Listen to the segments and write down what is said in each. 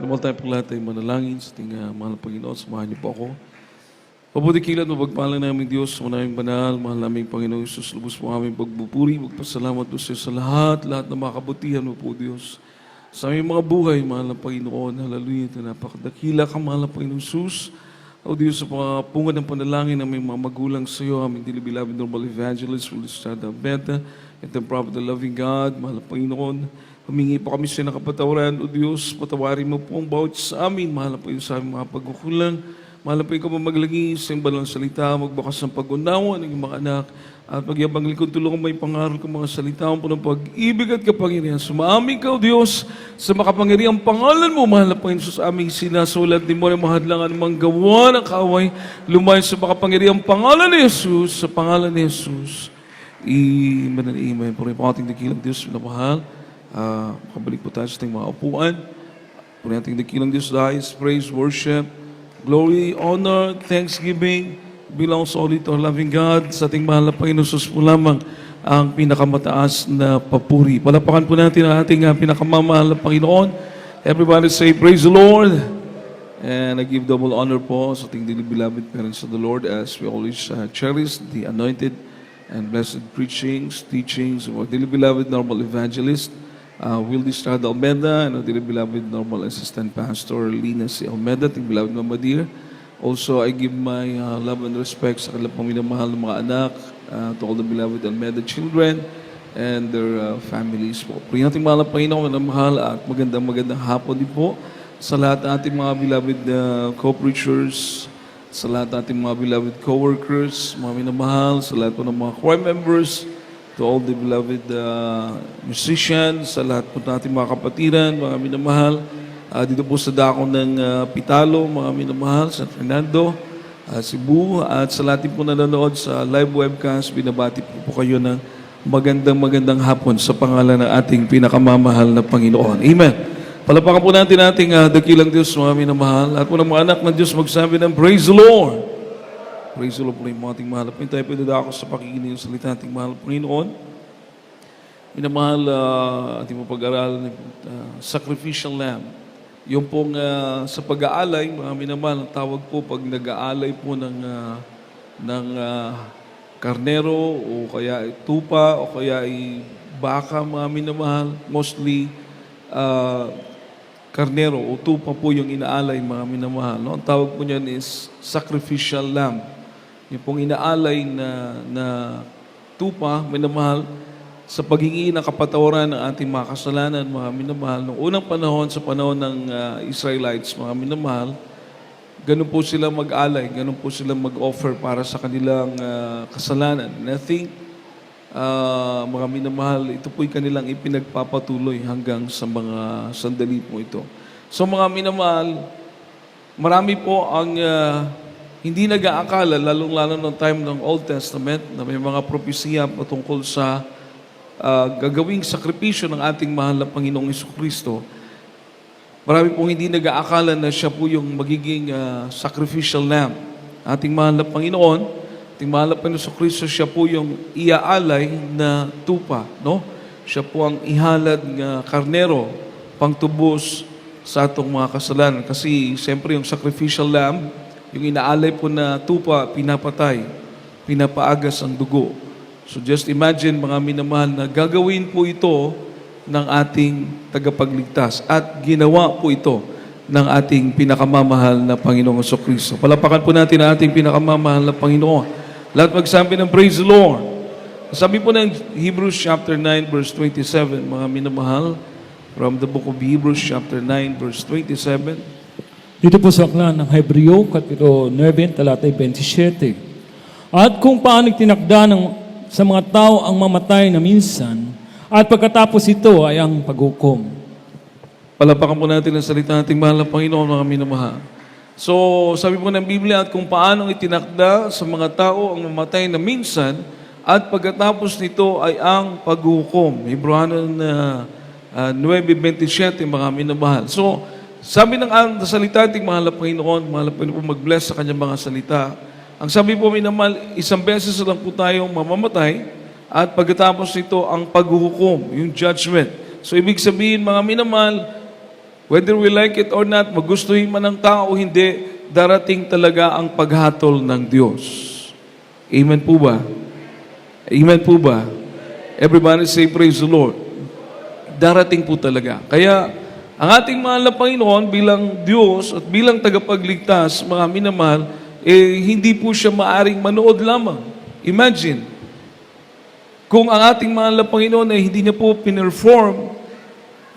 Namal tayo pag lahat ay manalangin sa ating mahal na Panginoon. Samahan niyo po ako. Mabuti kilat, mapagpalang namin Diyos, manaming banal, mahal naming Panginoon Isus, lubos po aming pagbupuri, magpasalamat po sa lahat ng mga kabutihan mo po Diyos. Sa aming mga buhay, mahal na Panginoon, hallelujah, na napakadakila ka, mahal na Panginoon Isus. O Diyos, sa mga pungad ng panalangin ng aming mga magulang sa iyo, aming dilibilabid normal evangelist, Felistada Beta, and the prophet, the loving God, mahal na Panginoon. Humingi po kami sa nakapatawaran, O Diyos, patawarin mo po ang bawat sa amin, mahal na Panginoon sa aming mga pagkukulang. Mahal na po ikaw maglagi sa iyong banal salita, magbakas ng pag-unawa ng iyong mga anak, at magyabang likod tulungan may pangaral kong mga salita mo po ng pag-ibig at kapangyarihan. Sumaamin ka, O Diyos, sa makapangyarihang pangalan mo, mahal na Panginoon sa aming sinasulat, di mo rin mahadlangan ng gawa ng kaaway, lumayo sa makapangyarihang pangalan ni Jesus, sa pangalan ni Jesus. Amen and amen. Puri po ating dakilang Diyos, minamahal. Makabalik po tayo sa ating mga upuan. Puri ating dakilang Diyos, dahil praise, worship, glory, honor, thanksgiving belongs only to our loving God. Sa ating mahal na Panginoon, sus po lamang ang pinakamataas na papuri. Palapakan po natin ang ating pinakamamahal na Panginoon. Everybody say, praise the Lord. And I give double honor po sa ating dearly beloved parents of the Lord as we always cherish the anointed and blessed preachings, teachings of our dearly beloved normal evangelist, Wildy Estrada Almeda, and our dearly beloved normal assistant pastor, Lina C. Almeda, ating beloved Mama Dear. Also, I give my love and respect sa kanilang pong minamahal ng mga anak, to all the beloved Almeda children and their families po. Puri natin mahal na Panginoon, minamahal at magandang hapon din po sa lahat ng ating mga beloved co-preachers, sa lahat ng ating mga beloved co-workers, mga minamahal, sa lahat po ng mga choir members, to all the beloved musicians, sa lahat po natin mga kapatiran, mga minamahal, dito po sa dako ng Pitalo, mga minamahal, San Fernando, Cebu, at sa lahat po nanonood sa live webcast, binabati po kayo ng magandang hapon sa pangalan ng ating pinakamamahal na Panginoon. Amen. Palapakan po natin ating dakilang Diyos, mga minamahal, at po ng mga anak ng Diyos magsabi ng Praise the Lord! Praise the Lord po yung mga ating mahal. Tayo po dadako sa pakikinig ng salita ating mahal Panginoon. Minamahal, ating mapag-aralan sacrificial lamb. Yung pong sa pag-aalay, mga minamahal, ang tawag po pag nag-aalay po ng karnero o kaya tupa o kaya baka, mga minamahal. Mostly, karnero o tupa po yung inaalay, mga minamahal. No? Ang tawag po niyan is sacrificial lamb. Yung pong inaalay na tupa, minamahal, sa paghingi ng kapatawaran ng ating mga kasalanan, mga minamahal. Noong unang panahon, sa panahon ng Israelites, mga minamahal, ganun po sila mag-alay, ganun po sila mag-offer para sa kanilang kasalanan. And I think, mga minamahal, ito po'y kanilang ipinagpapatuloy hanggang sa mga sandali po ito. So mga minamahal, marami po ang hindi nag-aakala, lalong-lalo ng time ng Old Testament, na may mga propesya patungkol sa gagawing sakripisyo ng ating mahal na Panginoong Jesucristo. Marami pong hindi nag-aakala na siya po yung magiging sacrificial lamb. Ating mahal na Panginoon, ating mahal na Panginoong Jesucristo, siya po yung iaalay na tupa. No? Siya po ang ihalad ng karnero, pangtubos sa atong mga kasalanan. Kasi siyempre yung sacrificial lamb, yung inaalay po na tupa, pinapatay, pinapaagas ang dugo. So just imagine, mga minamahal, na gagawin po ito ng ating tagapagligtas at ginawa po ito ng ating pinakamamahal na Panginoong Jesucristo. Palapakan po natin ang ating pinakamamahal na Panginoon. Lahat magsabi ng Praise the Lord. Sabi po ng Hebrews chapter 9 verse 27, mga minamahal, from the book of Hebrews chapter 9 verse 27. Dito po sa aklat ng Hebreo, kapitulo 9, talatay 27. At kung paano tinakda sa mga tao ang mamatay na minsan, at pagkatapos ito ay ang paghukom. Palapakan po natin ang salita nating mahal na Panginoon, mga minamahal. So, sabi po ng Biblia, at kung paano itinakda sa mga tao ang mamatay na minsan, at pagkatapos nito ay ang paghukom. Hebreano 9:27, mga minamahal. So, sabi ng salita ating mahal na Panginoon, mahal na Panginoon, mag-bless sa kanyang mga salita. Ang sabi po, minamahal, isang beses lang po tayong mamamatay at pagkatapos nito ang paghuhukom, yung judgment. So ibig sabihin, mga minamahal, Whether we like it or not, magustuhin man ng tao o hindi, darating talaga ang paghatol ng Diyos. Amen po ba? Amen po ba? Everybody say, praise the Lord. Darating po talaga. Kaya, ang ating mahal na Panginoon bilang Diyos at bilang tagapagligtas, mga minamahal, hindi po siya maaring manood lamang. Imagine, kung ang ating mahal na Panginoon ay hindi niya po pinerform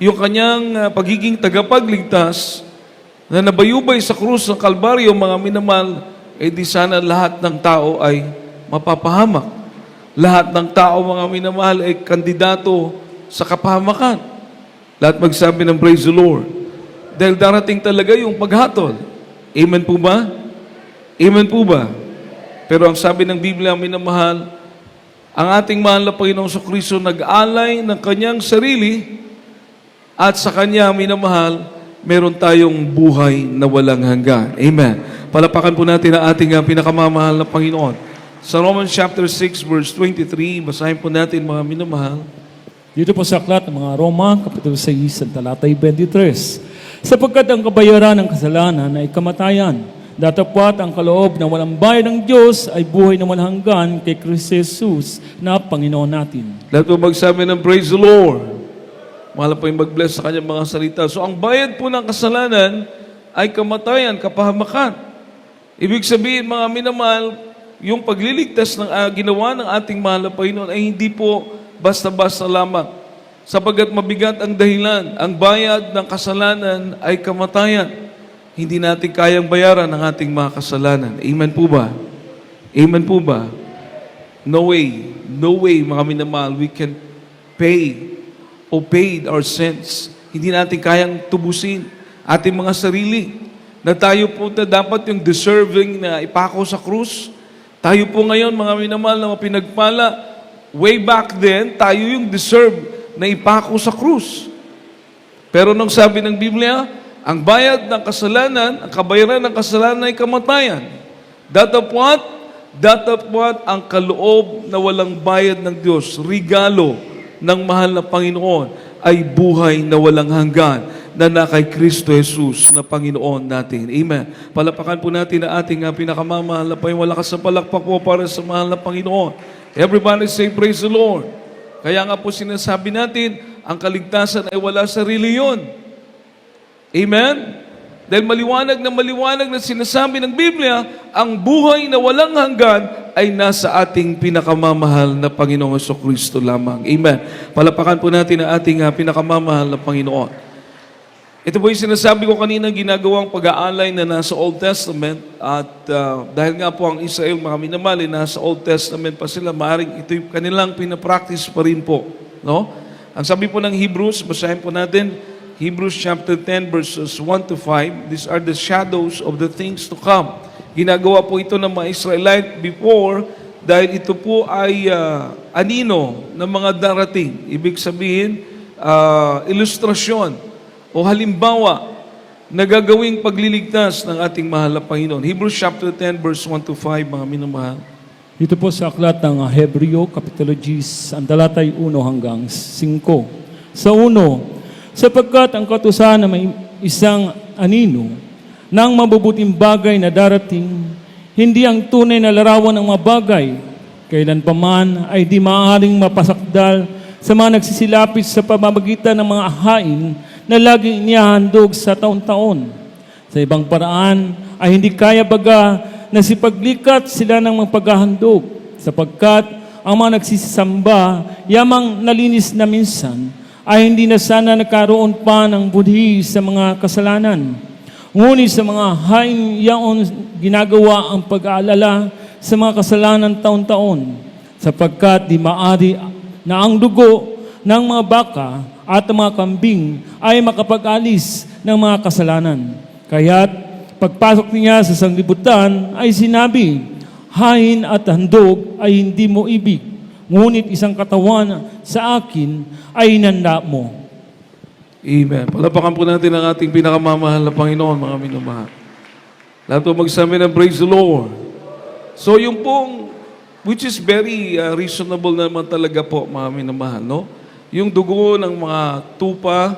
yung kanyang pagiging tagapagligtas na nabayubay sa krus ng Kalbaryo, mga minamahal, di sana lahat ng tao ay mapapahamak. Lahat ng tao, mga minamahal, ay kandidato sa kapahamakan. Lahat magsabi ng praise the Lord. Dahil darating talaga yung paghatol. Amen po ba? Amen po ba? Pero ang sabi ng Biblia, minamahal, ang ating mahal na Panginoong Kristo nag-alay ng kanyang sarili at sa kanya, minamahal, meron tayong buhay na walang hanggan. Amen. Palapakan po natin ang ating pinakamamahal na Panginoon. Sa Romans chapter 6, verse 23, basahin po natin, mga minamahal. Dito po sa aklat ng mga Roma, Kapitulo 6, talatay 23. Sapagkat ang kabayaran ng kasalanan ay kamatayan, datapwat ang kaloob na walang bayad ng Diyos ay buhay na walang hanggan kay Kristo Jesus na Panginoon natin. Lahat po magsabi ng praise the Lord. Mahal po yung mag-bless sa kanyang mga salita. So ang bayad po ng kasalanan ay kamatayan, kapahamakan. Ibig sabihin, mga minamahal, yung pagliligtas ng ginawa ng ating mahal na Panginoon ay hindi po basta-basta lamang. Sapagat mabigat ang dahilan, ang bayad ng kasalanan ay kamatayan. Hindi natin kayang bayaran ang ating mga kasalanan. Amen po ba? Amen po ba? No way, mga minamahal, we can pay o paid our sins. Hindi natin kayang tubusin ating mga sarili na tayo po na dapat yung deserving na ipako sa krus. Tayo po ngayon, mga minamahal, na mapinagpala, way back then, tayo yung deserve na ipako sa krus. Pero nung sabi ng Biblia, ang bayad ng kasalanan, ang kabayaran ng kasalanan ay kamatayan. Datapwat ang kaloob na walang bayad ng Diyos, regalo ng mahal na Panginoon, ay buhay na walang hanggan na kay Kristo Jesus na Panginoon natin. Amen. Palapakan po natin ang ating pinakamamahal na Panginoon. Malakas na palakpak po para sa mahal na Panginoon. Everybody say, praise the Lord. Kaya nga po sinasabi natin, ang kaligtasan ay wala sa reliyon. Amen? Dahil maliwanag na sinasabi ng Biblia, ang buhay na walang hanggan ay nasa ating pinakamamahal na Panginoong Kristo lamang. Amen. Palapakan po natin ang ating pinakamamahal na Panginoon. Ito po yung sinasabi ko kanina, ginagawang pag-aalay na nasa Old Testament at dahil nga po ang Israel, mga minamahal, nasa Old Testament pa sila, maaaring ito yung kanilang pinapractice pa rin po. No? Ang sabi po ng Hebrews, basahin po natin, Hebrews chapter 10 verses 1 to 5, these are the shadows of the things to come. Ginagawa po ito ng mga Israelite before dahil ito po ay anino ng mga darating. Ibig sabihin, ilustrasyon o halimbawa na gagawing pagliligtas ng ating mahal na Panginoon. Hebrews chapter 10 verse 1 to 5, mga minamahal. Dito po sa aklat ng Hebreo, Kapitulo 10, ang talatay 1 hanggang 5. Sa 1, sapagkat ang katusahan na may isang anino ng mabubuting bagay na darating, hindi ang tunay na larawan ng mga bagay, kailan pa man ay di maaaring mapasakdal sa mga nagsisilapit sa pamamagitan ng mga hain na laging inihahandog sa taon-taon. Sa ibang paraan ay hindi kaya baga na sipaglikat sila ng mga paghahandog, sapagkat ang mga nagsisamba, yamang nalinis na minsan, ay hindi na sana nagkaroon pa ng budhi sa mga kasalanan. Ngunit sa mga haing yaon ginagawa ang pag-aalala sa mga kasalanan taon-taon, sapagkat di maari na ang dugo ng mga baka at mga kambing ay makapag-alis ng mga kasalanan. Kaya't pagpasok niya sa sanglibutan ay sinabi, hain at handog ay hindi mo ibig, ngunit isang katawan sa akin ay inanda mo. Amen. Palapakan po natin ang ating pinakamamahal na Panginoon, mga minamahal. Lahat po magsabi ng praise the Lord. So yung pong, which is very reasonable naman talaga po, mga minamahal, no? Yung dugo ng mga tupa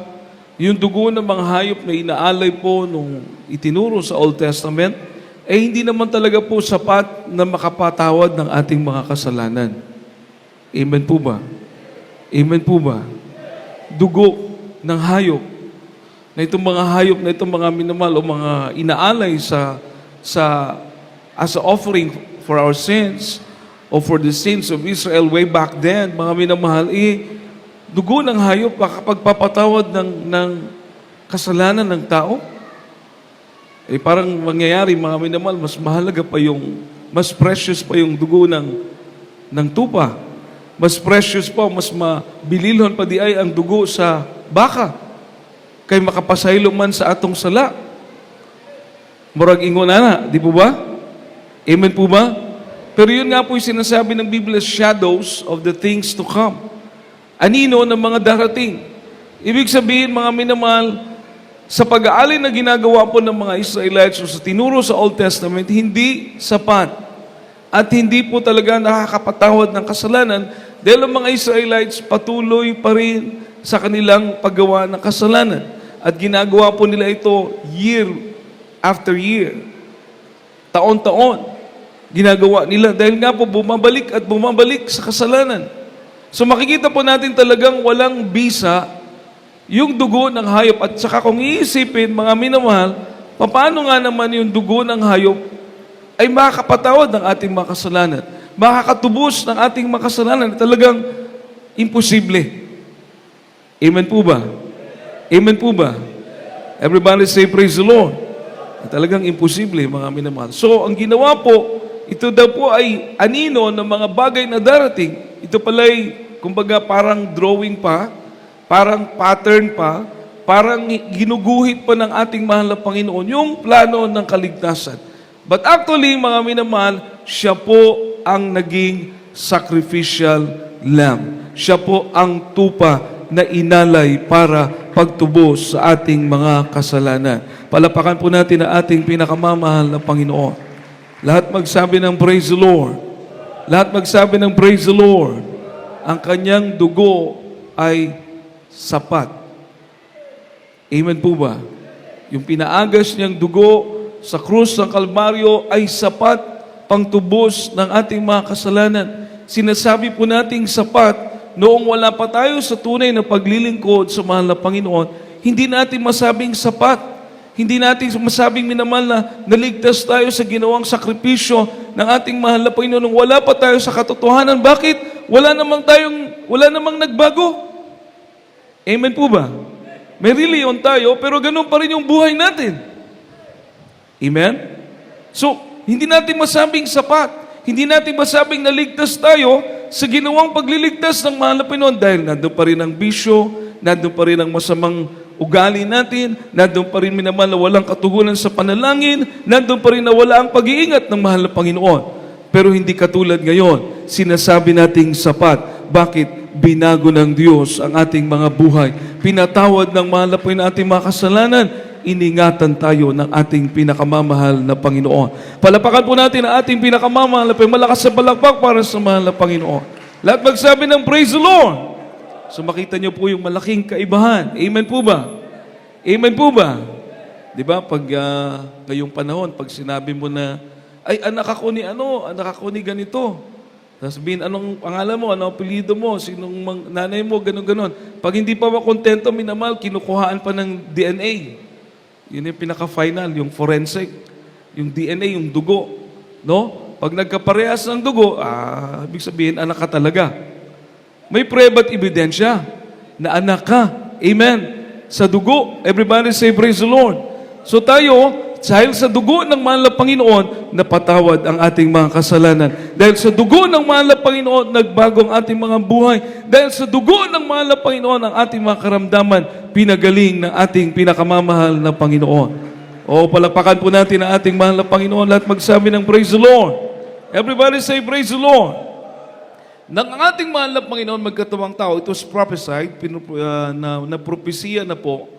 yung dugo ng mga hayop na inaalay po nung itinuro sa Old Testament, hindi naman talaga po sapat na makapatawad ng ating mga kasalanan. Amen po ba? Amen po ba? Dugo ng hayop, na itong mga hayop na itong mga minamahal o mga inaalay as a offering for our sins or for the sins of Israel way back then, mga minamahal, dugo ng hayop makapagpapatawad ng kasalanan ng tao? Parang mangyayari, mga minamahal, mas mahalaga pa mas precious pa yung dugo ng tupa. Mas precious pa, mas mabililhon pa di ay ang dugo sa baka. Kay makapasaylo man sa atong sala. Murag ingon na, di po ba? Amen po ba? Pero yun nga po yung sinasabi ng Biblia, shadows of the things to come. Anino ng mga darating. Ibig sabihin, mga minamahal, sa pag-aalay na ginagawa po ng mga Israelites o sa tinuro sa Old Testament, hindi sapat. At hindi po talaga nakakapatawad ng kasalanan dahil ang mga Israelites patuloy pa rin sa kanilang paggawa ng kasalanan. At ginagawa po nila ito year after year. Taon-taon. Ginagawa nila dahil nga po bumabalik at bumabalik sa kasalanan. So makikita po natin talagang walang bisa yung dugo ng hayop. At saka kung iisipin, mga minamahal, paano nga naman yung dugo ng hayop ay makakapatawad ng ating mga kasalanan? Makakatubos ng ating mga kasalanan? Talagang imposible. Amen po ba? Amen po ba? Everybody say praise the Lord. Talagang imposible, mga minamahal. So, ang ginawa po, ito daw po ay anino ng mga bagay na darating. Ito pala'y, kumbaga, parang drawing pa, parang pattern pa, parang ginuguhit pa ng ating mahal na Panginoon yung plano ng kaligtasan. But actually, mga minamahal, siya po ang naging sacrificial lamb. Siya po ang tupa na inalay para pagtubos sa ating mga kasalanan. Palapakan po natin ang ating pinakamamahal na Panginoon. Lahat magsabi ng praise the Lord. Lahat magsabi ng praise the Lord. Ang kanyang dugo ay sapat. Amen po ba? Yung pinaagas niyang dugo sa krus ng Kalbaryo ay sapat pangtubos ng ating mga kasalanan. Sinasabi po nating sapat noong wala pa tayo sa tunay na paglilingkod sa mahal na Panginoon, hindi natin masabing sapat. Hindi natin masabing minamahal na naligtas tayo sa ginawang sakripisyo ng ating mahal na Panginoon nung wala pa tayo sa katotohanan. Bakit? Wala namang nagbago. Amen po ba? May reliyon tayo, pero ganun pa rin yung buhay natin. Amen? So, hindi natin masabing sapat. Hindi natin masabing naligtas tayo sa ginawang pagliligtas ng mahal na Panginoon dahil nandun pa rin ang bisyo, nandun pa rin ang masamang ugali natin, nandun pa rin minamahal na walang katugunan sa panalangin, nandun pa rin na wala ang pag-iingat ng mahal na Panginoon. Pero hindi katulad ngayon, sinasabi nating sapat. Bakit? Binago ng Diyos ang ating mga buhay. Pinatawad ng mahal na Panginoon ating mga kasalanan. Iningatan tayo ng ating pinakamamahal na Panginoon. Palapakan po natin ang ating pinakamamahal na Panginoon. Malakas sa palakpak para sa mahal na Panginoon. Lahat magsabi ng praise the Lord. So makita niyo po yung malaking kaibahan. Amen po ba? Amen po ba? Di ba? Pag ngayong panahon, pag sinabi mo na, ay anak ako ni anak ako ni ganito. Sabihin, anong pangalan mo, anong apelyido mo, sinong nanay mo, ganon-ganon. Pag hindi pa makontento, minamahal, kinukuhaan pa ng DNA. Yun yung pinaka-final, yung forensic, yung DNA, yung dugo. No? Pag nagkaparehas ng dugo, ibig sabihin, anak ka talaga. May prueba at ebidensya na anak ka. Amen. Sa dugo, everybody say praise the Lord. So tayo, dahil sa dugo ng mahal na Panginoon, napatawad ang ating mga kasalanan. Dahil sa dugo ng mahal na Panginoon, nagbago ang ating mga buhay. Dahil sa dugo ng mahal na Panginoon, ang ating mga karamdaman, pinagaling ng ating pinakamamahal na Panginoon. O, palakpakan po natin ang ating mahal na Panginoon. Lahat magsabi ng praise the Lord. Everybody say praise the Lord. Nang ang ating mahal na Panginoon magkatawang tao, it was prophesied, na propesiya na po,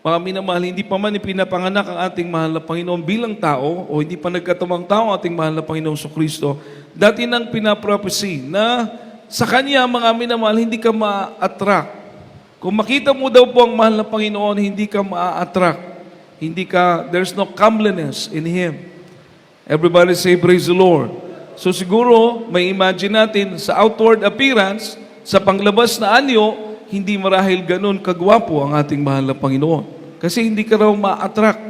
mga minamahal, hindi pa man ipinapanganak ang ating mahal na Panginoon bilang tao o hindi pa nagkatamang tao ang ating mahal na Panginoong Kristo, dati nang pinaprophecy na sa Kanya, mga minamahal, hindi ka ma-attract Kung makita mo daw po ang mahal na Panginoon, hindi ka maa-attract. There's no comeliness in Him. Everybody say, praise the Lord. So siguro, may imagine natin sa outward appearance, sa panglabas na anyo, hindi marahil ganun kagwapo ang ating mahal na Panginoon. Kasi hindi ka raw ma-attract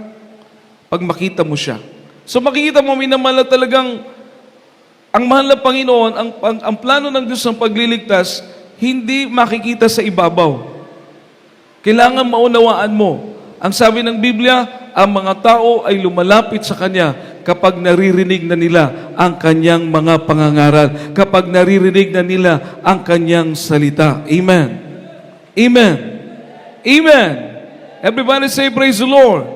pag makita mo siya. So makikita mo, minamahal na talagang ang mahal na Panginoon, ang plano ng Diyos ng pagliligtas, hindi makikita sa ibabaw. Kailangan maunawaan mo. Ang sabi ng Biblia, ang mga tao ay lumalapit sa Kanya kapag naririnig na nila ang Kanyang mga pangangaral, kapag naririnig na nila ang Kanyang salita. Amen. Amen. Amen. Everybody say, praise the Lord.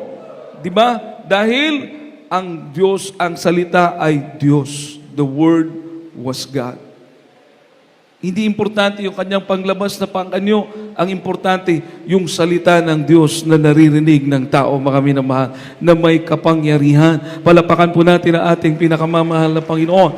Diba? Dahil ang Diyos, ang salita ay Diyos. The Word was God. Hindi importante yung kanyang panglabas na panganyo. Ang importante, yung salita ng Diyos na naririnig ng tao, mga minamahal, na may kapangyarihan. Palapakan po natin ang ating pinakamamahal na Panginoon.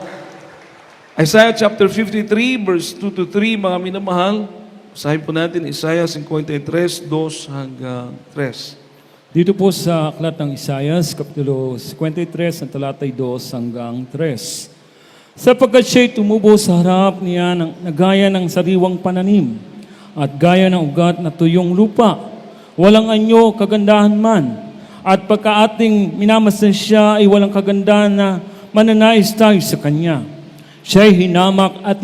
Isaiah chapter 53, verse 2 to 3, mga minamahal. Basahin po natin, Isaiah 53, 2 hanggang 3. Dito po sa aklat ng Isaias, Kapitulo 53, ang talatay 2 hanggang 3. Sapagkat siya'y tumubo sa harap niya na gaya ng sariwang pananim at gaya ng ugat na tuyong lupa. Walang anyo, kagandahan man. At pagka ating minamasdan siya ay walang kagandahan na mananais tayo sa kanya. Siya'y hinamak at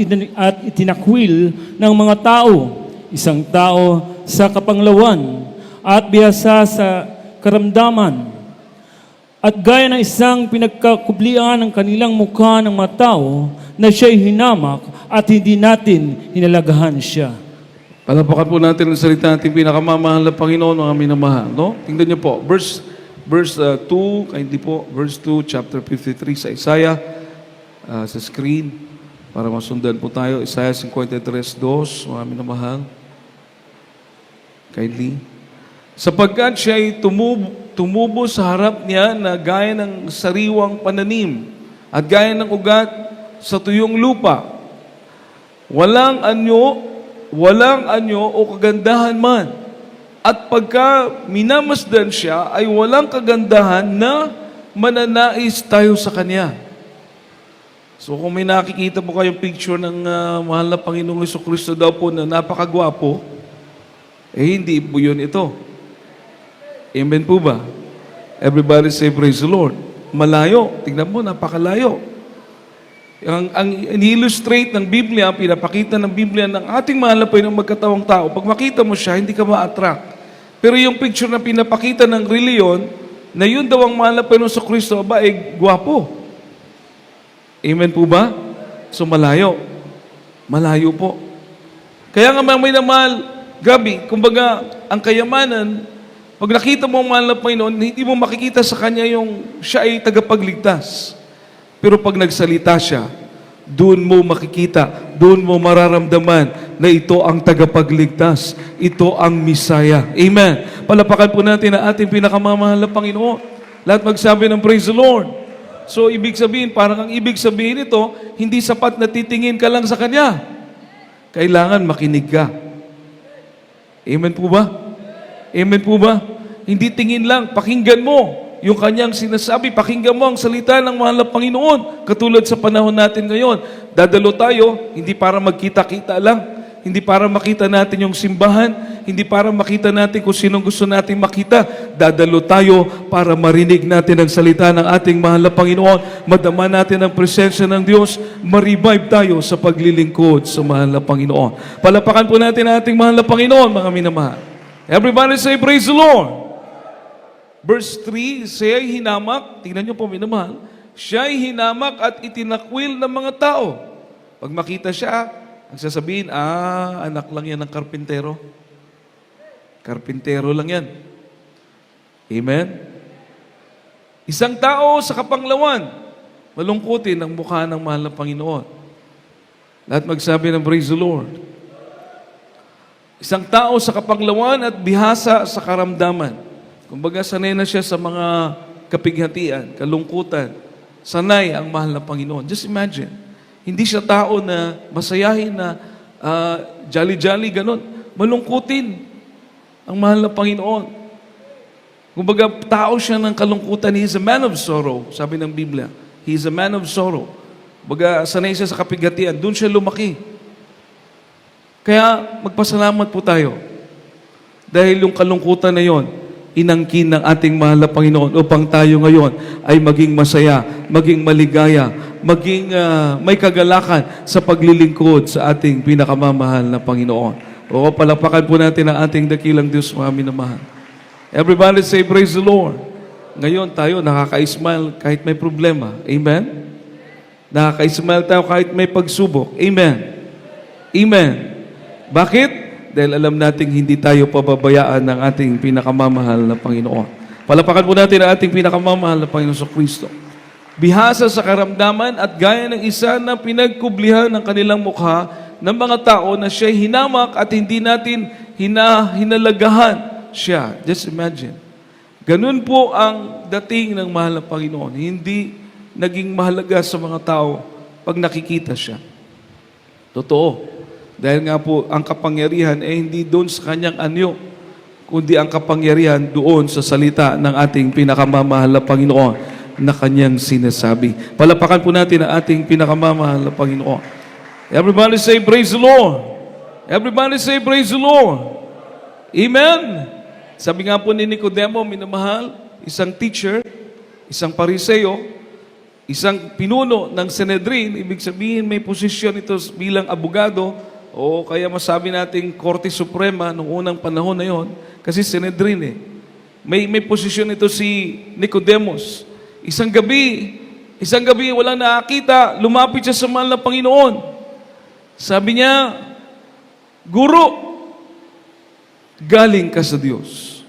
itinakwil ng mga tao, isang tao sa kapanglawan at bihasa sa karamdaman. At gaya ng isang pinagkakublian ng kanilang mukha ng mga tao na siya'y hinamak at hindi natin hinalagahan siya. Palapakan po natin ang salita natin pinakamamahal na Panginoon, mga minamahal. No? Tingnan niyo po, verse 2, hindi po, verse 2, chapter 53 sa Isaiah, sa screen, para masundan po tayo. Isaiah 53:2, mga minamahal. Kindly. Sapagkat siya'y tumubo sa harap niya na gaya ng sariwang pananim at gaya ng ugat sa tuyong lupa. Walang anyo o kagandahan man. At pagka minamasdan siya, ay walang kagandahan na mananais tayo sa Kanya. So kung may nakikita po kayong picture ng mahal na Panginoong Jesucristo daw po na napakagwapo, hindi po yun ito. Amen po ba? Everybody say, praise the Lord. Malayo. Tingnan mo, napakalayo. Ang in-illustrate ng Biblia, pinapakita ng Biblia ng ating mahal na Panginoong magkatawang tao, pag makita mo siya, hindi ka ma-attract. Pero yung picture na pinapakita ng reliyon, na yun daw ang mahal na Panginoon sa Kristo, gwapo. Amen po ba? So malayo. Malayo po. Kaya nga may namahal, grabe, kumbaga, ang kayamanan, pag nakita mo ang mahal na Panginoon, hindi mo makikita sa Kanya yung siya ay tagapagligtas. Pero pag nagsalita siya, doon mo makikita, doon mo mararamdaman na ito ang tagapagligtas. Ito ang Misaya. Amen. Palapakan po natin ang ating pinakamamahal na Panginoon. Lahat magsabi ng praise the Lord. So, ibig sabihin, parang ang ibig sabihin ito, hindi sapat na titingin ka lang sa Kanya. Kailangan makinig ka. Amen po ba? Amen po ba? Hindi tingin lang, pakinggan mo yung kanyang sinasabi, pakinggan mo ang salita ng mahal na Panginoon. Katulad sa panahon natin ngayon, dadalo tayo, hindi para magkita-kita lang, hindi para makita natin yung simbahan, hindi para makita natin kung sinong gusto natin makita. Dadalo tayo para marinig natin ang salita ng ating mahal na Panginoon, madama natin ang presensya ng Diyos, ma-revive tayo sa paglilingkod sa mahal na Panginoon. Palapakan po natin ang ating mahal na Panginoon, mga minamahal. Everybody say, praise the Lord. Verse 3, siya'y hinamak, tingnan niyo po minamahal, siya'y hinamak at itinakwil ng mga tao. Pag makita siya, ang sasabihin, anak lang yan ng karpintero. Karpintero lang yan. Amen? Isang tao sa kapanglawan, malungkutin ang mukha ng mahal na Panginoon. Lahat magsabi ng praise the Lord. Isang tao sa kapanglawan at bihasa sa karamdaman. Kumbaga, sanay na siya sa mga kapighatian, kalungkutan. Sanay ang mahal na Panginoon. Just imagine, hindi siya tao na masayahin na jolly-jolly, ganon. malungkutin ang mahal na Panginoon. Kumbaga, tao siya ng kalungkutan. He is a man of sorrow, sabi ng Biblia. He is a man of sorrow. Kumbaga, sanay siya sa kapigatian. Doon siya lumaki. Kaya, magpasalamat po tayo. Dahil yung kalungkutan na yon, inangkin ng ating mahal na Panginoon upang tayo ngayon ay maging masaya, maging maligaya, maging may kagalakan sa paglilingkod sa ating pinakamamahal na Panginoon. O, palapakan po natin ang ating dakilang Diyos, mga minamahal. Everybody say, praise the Lord. Ngayon tayo nakaka-smile kahit may problema. Amen? Nakaka-smile tayo kahit may pagsubok. Amen? Amen. Bakit? Dahil alam nating hindi tayo pababayaan ng ating pinakamamahal na Panginoon. Palapakan po natin ang ating pinakamamahal na Panginoon sa Kristo. Bihasa sa karamdaman at gaya ng isa na pinagkublihan ng kanilang mukha ng mga tao na siya'y hinamak at hindi natin hinalagahan siya. Just imagine. Ganun po ang dating ng mahal na Panginoon. Hindi naging mahalaga sa mga tao pag nakikita siya. Totoo. Dahil nga po, ang kapangyarihan ay hindi doon sa kanyang anyo, kundi ang kapangyarihan doon sa salita ng ating pinakamamahal na Panginoon na kanyang sinasabi. Palapakan po natin ang ating pinakamamahal na Panginoon. Everybody say, praise the Lord. Everybody say, praise the Lord. Amen? Sabi nga po ni Nicodemo, minamahal, isang teacher, isang pariseo, isang pinuno ng Sanhedrin, ibig sabihin may posisyon ito bilang abogado, o kaya masabi nating Korte Suprema noong unang panahon na yon, kasi Sanhedrin eh. May posisyon ito si Nicodemus. Isang gabi, walang nakakita, lumapit siya sa mahal na Panginoon. Sabi niya, Guro, galing ka sa Diyos.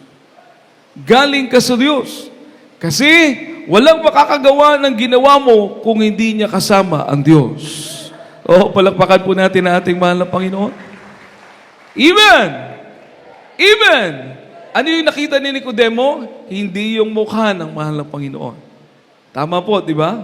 Galing ka sa Diyos. Kasi walang makakagawa ng ginawa mo kung hindi niya kasama ang Diyos. O, palakpakan po natin ang ating mahal na Panginoon. Amen! Amen! Ano yung nakita ni Nicodemo? Hindi yung mukha ng mahal na Panginoon. Tama po, di ba?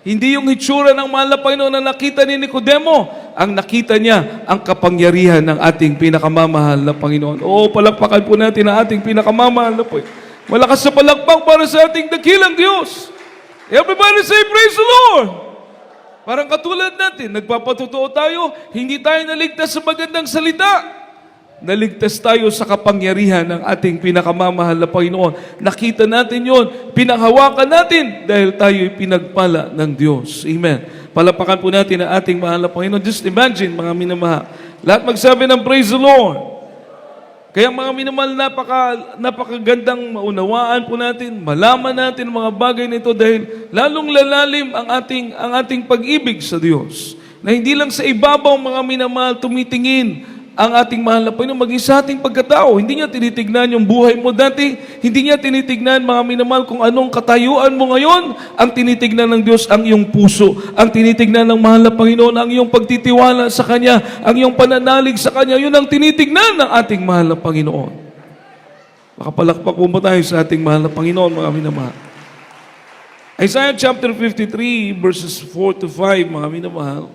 Hindi yung hitsura ng mahal na Panginoon na nakita ni Nicodemo. Ang nakita niya, ang kapangyarihan ng ating pinakamamahal na Panginoon. O, palakpakan po natin ang ating pinakamamahal na Panginoon. Malakas sa palakpak para sa ating dakilang Diyos. Everybody say, praise the Lord! Parang katulad natin, nagpapatotoo tayo, hindi tayo naligtas sa magandang salita. Naligtas tayo sa kapangyarihan ng ating pinakamamahal na Panginoon. Nakita natin yon, pinanghawakan natin dahil tayo'y pinagpala ng Diyos. Amen. Palapakan po natin ang ating mahal na Panginoon. Just imagine, mga minamahal. Lahat magsabi ng praise the Lord. Kaya mga minamahal, napakagandang maunawaan po natin, malaman natin ang mga bagay nito dahil lalong lalalim ang ating pag-ibig sa Diyos. Na hindi lang sa ibabaw mga minamahal tumitingin ang ating mahal na Panginoon, maging sa ating pagkatao. Hindi niya tinitignan yung buhay mo dati. Hindi niya tinitignan, mga minamahal, kung anong katayuan mo ngayon. Ang tinitignan ng Diyos ang iyong puso. Ang tinitignan ng mahal na Panginoon ang iyong pagtitiwala sa Kanya, ang iyong pananalig sa Kanya. Yun ang tinitignan ng ating mahal na Panginoon. Makapalakpak po ba tayo sa ating mahal na Panginoon, mga minamahal? Isaiah chapter 53, verses 4 to 5, mga minamahal.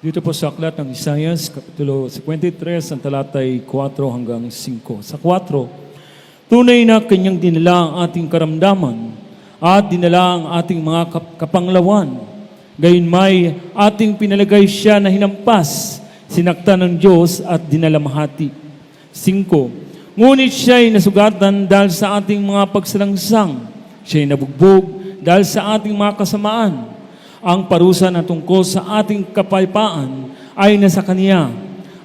Dito po sa aklat ng Isaias, Kapitulo 53, ang talatay 4 hanggang 5. Sa 4, tunay na kanyang dinala ang ating karamdaman at dinala ang ating mga kapanglawan. Gayunmay, ating pinalagay siya na hinampas, sinaktan ng Diyos at dinalamhati. 5, ngunit siya'y nasugatan dahil sa ating mga pagsalangsang. Siya'y nabugbog dahil sa ating mga kasamaan. Ang parusa na tungkol sa ating kapayapaan ay nasa Kanya.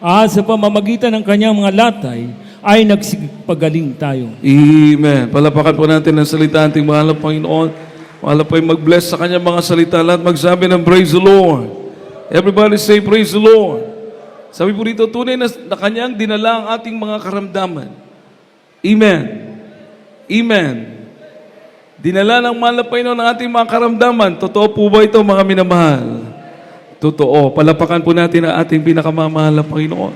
At sa pamamagitan ng Kanyang mga latay ay nagsigpagaling tayo. Amen. Palapakan po natin ang salita ating mahal na Panginoon. Mahal po ay mag-bless sa Kanyang mga salita. Lahat magsabi ng praise the Lord. Everybody say praise the Lord. Sabi po dito, tunay na Kanyang dinala ang ating mga karamdaman. Amen. Amen. Dinala ng mahal na Panginoon ang ating mga karamdaman. Totoo po ba ito, mga minamahal? Totoo. Palapakan po natin ang ating pinakamamahal na Panginoon.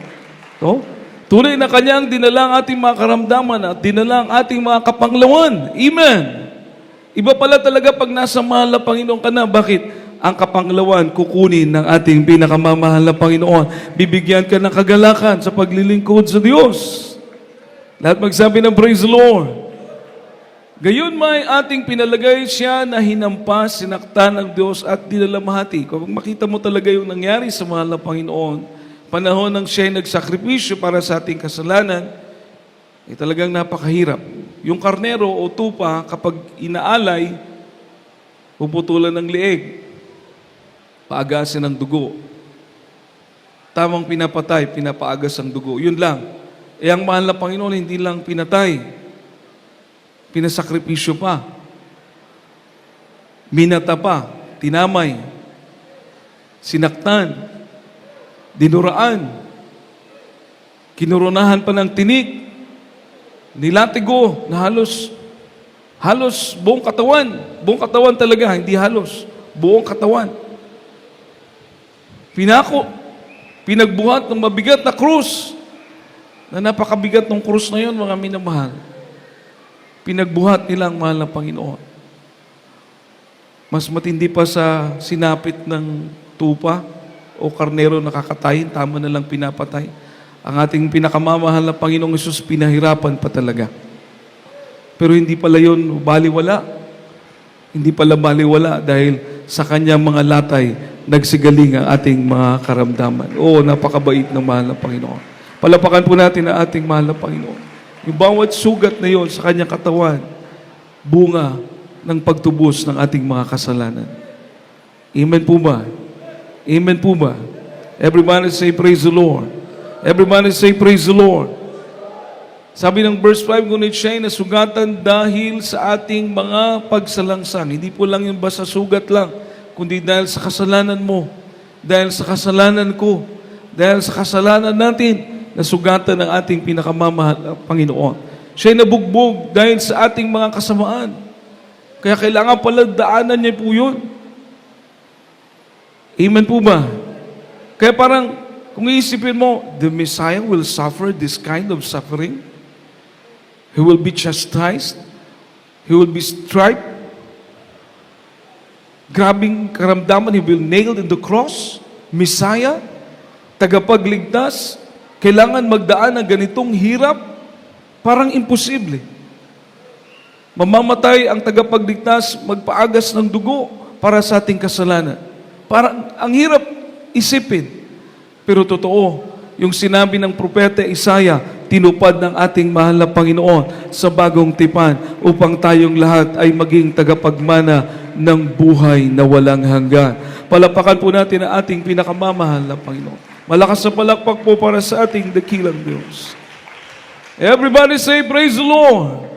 To? Tunay na Kanyang dinala ang ating mga karamdaman at dinala ang ating mga kapanglawan. Amen. Iba pala talaga pag nasa mahal na Panginoon ka na. Bakit? ang kapanglawan kukunin ng ating pinakamamahal na Panginoon. Bibigyan ka ng kagalakan sa paglilingkod sa Diyos. Lahat magsabi ng praise the Lord. Gayon may ating pinalagay siya na hinampas, sinaktan ng Diyos at dinalamhati. Kung makita mo talaga yung nangyari sa mahal na Panginoon, panahon ng siya'y nagsakripisyo para sa ating kasalanan, ay talagang napakahirap. Yung karnero o tupa, kapag inaalay, puputulan ng leeg, paagasin ng dugo. Tamang pinapatay, pinapaagas ang dugo. Yun lang. Ang mahal na Panginoon, hindi lang pinatay, pinasakripisyo pa, minata pa, tinamay, sinaktan, dinuraan, kinurunahan pa ng tinik, nilatigo na halos buong katawan talaga, hindi halos, buong katawan. Pinagbuhat ng mabigat na krus, na napakabigat ng krus na yun, mga minamahal. Pinagbuhat nila ang mahal na Panginoon. Mas matindi pa sa sinapit ng tupa o karnero na kakatayin, tama na lang pinapatay. Ang ating pinakamamahal na Panginoong Hesus, pinahirapan pa talaga. Pero hindi pala yun baliwala. Hindi pala baliwala dahil sa kanyang mga latay, nagsigaling ang ating mga karamdaman. Oo, napakabait ng mahal na Panginoon. Palapakan po natin ang ating mahal na Panginoon. Yung bawat sugat na yon sa kanyang katawan, bunga ng pagtubos ng ating mga kasalanan. Amen po ba? Amen po ba? Everybody say praise the Lord. Everybody say praise the Lord. Sabi ng verse 5, ngunit siya'y nasugatan dahil sa ating mga pagsalangsan. Hindi po lang yung basta sugat lang, kundi dahil sa kasalanan mo, dahil sa kasalanan ko, dahil sa kasalanan natin, nasugatan ng ating pinakamamahal na Panginoon. Siya'y nabugbog dahil sa ating mga kasamaan. Kaya kailangan pala daanan niya po yun. Amen po ba? Kaya parang, kung iisipin mo, the Messiah will suffer this kind of suffering. He will be chastised. He will be striped. Grabing karamdaman, He will nailed in the cross. Messiah, tagapagligtas, kailangan magdaan ng ganitong hirap, parang imposible. Mamamatay ang tagapagligtas, magpaagas ng dugo para sa ating kasalanan. Parang ang hirap isipin. Pero totoo, yung sinabi ng propeta Isaiah, tinupad ng ating mahal na Panginoon sa bagong tipan upang tayong lahat ay maging tagapagmana ng buhay na walang hanggan. Palapakan po natin ang ating pinakamamahal na Panginoon. Malakas na palakpak po para sa ating dakilang Diyos. Everybody say, praise the Lord.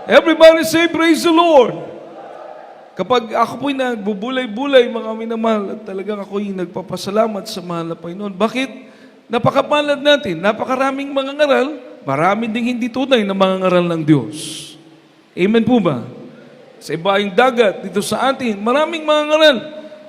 Everybody say, praise the Lord. Kapag ako po'y nagbubulay-bulay, mga minamahal, at talagang ako'y nagpapasalamat sa mahal na Panginoon. Bakit? Napakapalad natin, napakaraming mga ngaral, marami ding hindi tunay na mga ngaral ng Diyos. Amen po ba? Sa ibaing dagat, dito sa atin, maraming mga ngaral.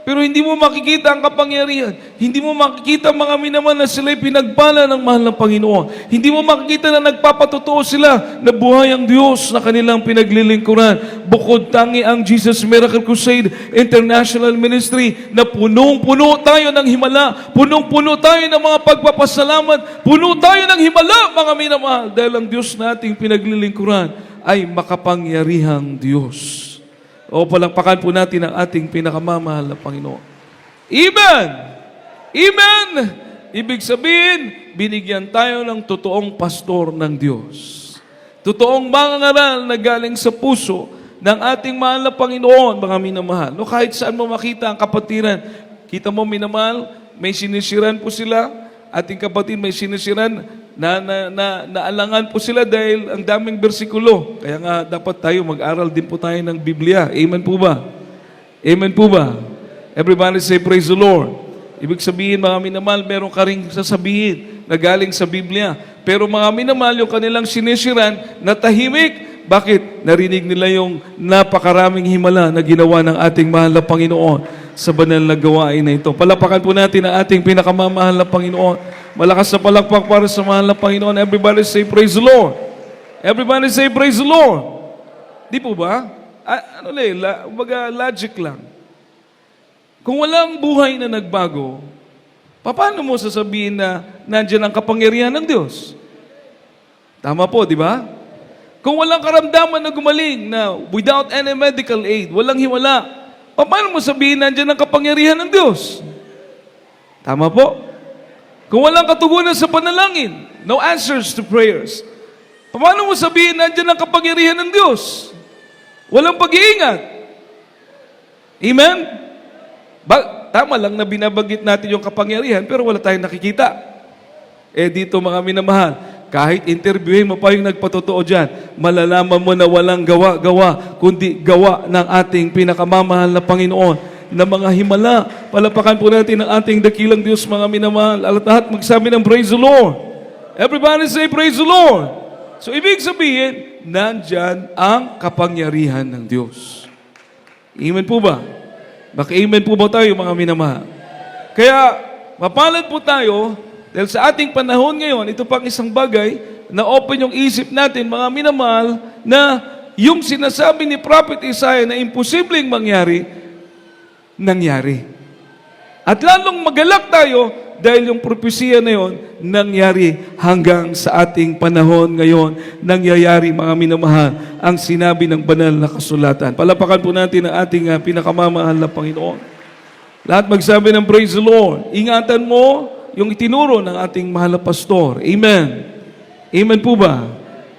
Pero hindi mo makikita ang kapangyarihan. Hindi mo makikita mga minaman na sila'y pinagpala ng mahal na Panginoon. Hindi mo makikita na nagpapatotoo sila na buhay ang Diyos na kanilang pinaglilingkuran. Bukod tangi ang Jesus Miracle Crusade International Ministry na punong-puno tayo ng himala. Punong-puno tayo ng mga pagpapasalamat. Puno tayo ng himala, mga minamahal. Dahil ang Diyos nating pinaglilingkuran ay makapangyarihang Diyos. O palakpakan po natin ang ating pinakamamahal na Panginoon. Amen! Amen! Ibig sabihin, binigyan tayo ng totoong pastor ng Diyos. Totoong mangangaral na galing sa puso ng ating mahal na Panginoon, mga minamahal. No, kahit saan mo makita ang kapatiran, kita mo minamahal, may sinisiran po sila, ating kapatid may sinisiran, naalangan po sila dahil ang daming bersikulo. Kaya nga dapat tayo mag-aral din po tayo ng Biblia. Amen po ba? Amen po ba? Everybody say praise the Lord. Ibig sabihin, mga minamahal, meron ka rin sasabihin na galing sa Biblia. Pero mga minamahal, yung kanilang sinisiran na tahimik. Bakit? Narinig nila yung napakaraming himala na ginawa ng ating mahal na Panginoon sa banal na gawain na ito. Palapakan po natin ang ating pinakamamahal na Panginoon. Malakas na palakpak para sa mahal na Panginoon. Everybody say praise the Lord. Everybody say praise the Lord. Di po ba? Logic lang. Kung walang buhay na nagbago, paano mo sasabihin na nandiyan ang kapangyarihan ng Diyos? Tama po, di ba? Kung walang karamdaman na gumaling na without any medical aid, walang himala, paano mo sabihin nandiyan ang kapangyarihan ng Diyos? Tama po? Kung walang katugunan sa panalangin, no answers to prayers, paano mo sabihin nandiyan ang kapangyarihan ng Diyos? Walang pag-iingat. Amen? Tama lang na binabagit natin yung kapangyarihan, pero wala tayong nakikita. Dito mga minamahal, kahit interviewin mo pa yung nagpatotoo dyan, malalaman mo na walang gawa-gawa, kundi gawa ng ating pinakamamahal na Panginoon na mga himala. Palapakan po natin ang ating dakilang Diyos, mga minamahal. Lahat magsabi ng praise the Lord. Everybody say praise the Lord. So ibig sabihin, nandyan ang kapangyarihan ng Diyos. Amen po ba? Maka-amen po ba tayo, mga minamahal? Kaya, mapalad po tayo dahil sa ating panahon ngayon, ito pang isang bagay na open yung isip natin, mga minamahal, na yung sinasabi ni Prophet Isaiah na imposibleng mangyari, nangyari. At lalong magalak tayo dahil yung propesiya na yon nangyari hanggang sa ating panahon ngayon. Nangyayari, mga minamahal, ang sinabi ng banal na kasulatan. Palapakan po natin ang ating pinakamamahal na Panginoon. Lahat magsabi ng praise the Lord. Ingatan mo yung itinuro ng ating mahal na pastor. Amen. Amen po ba?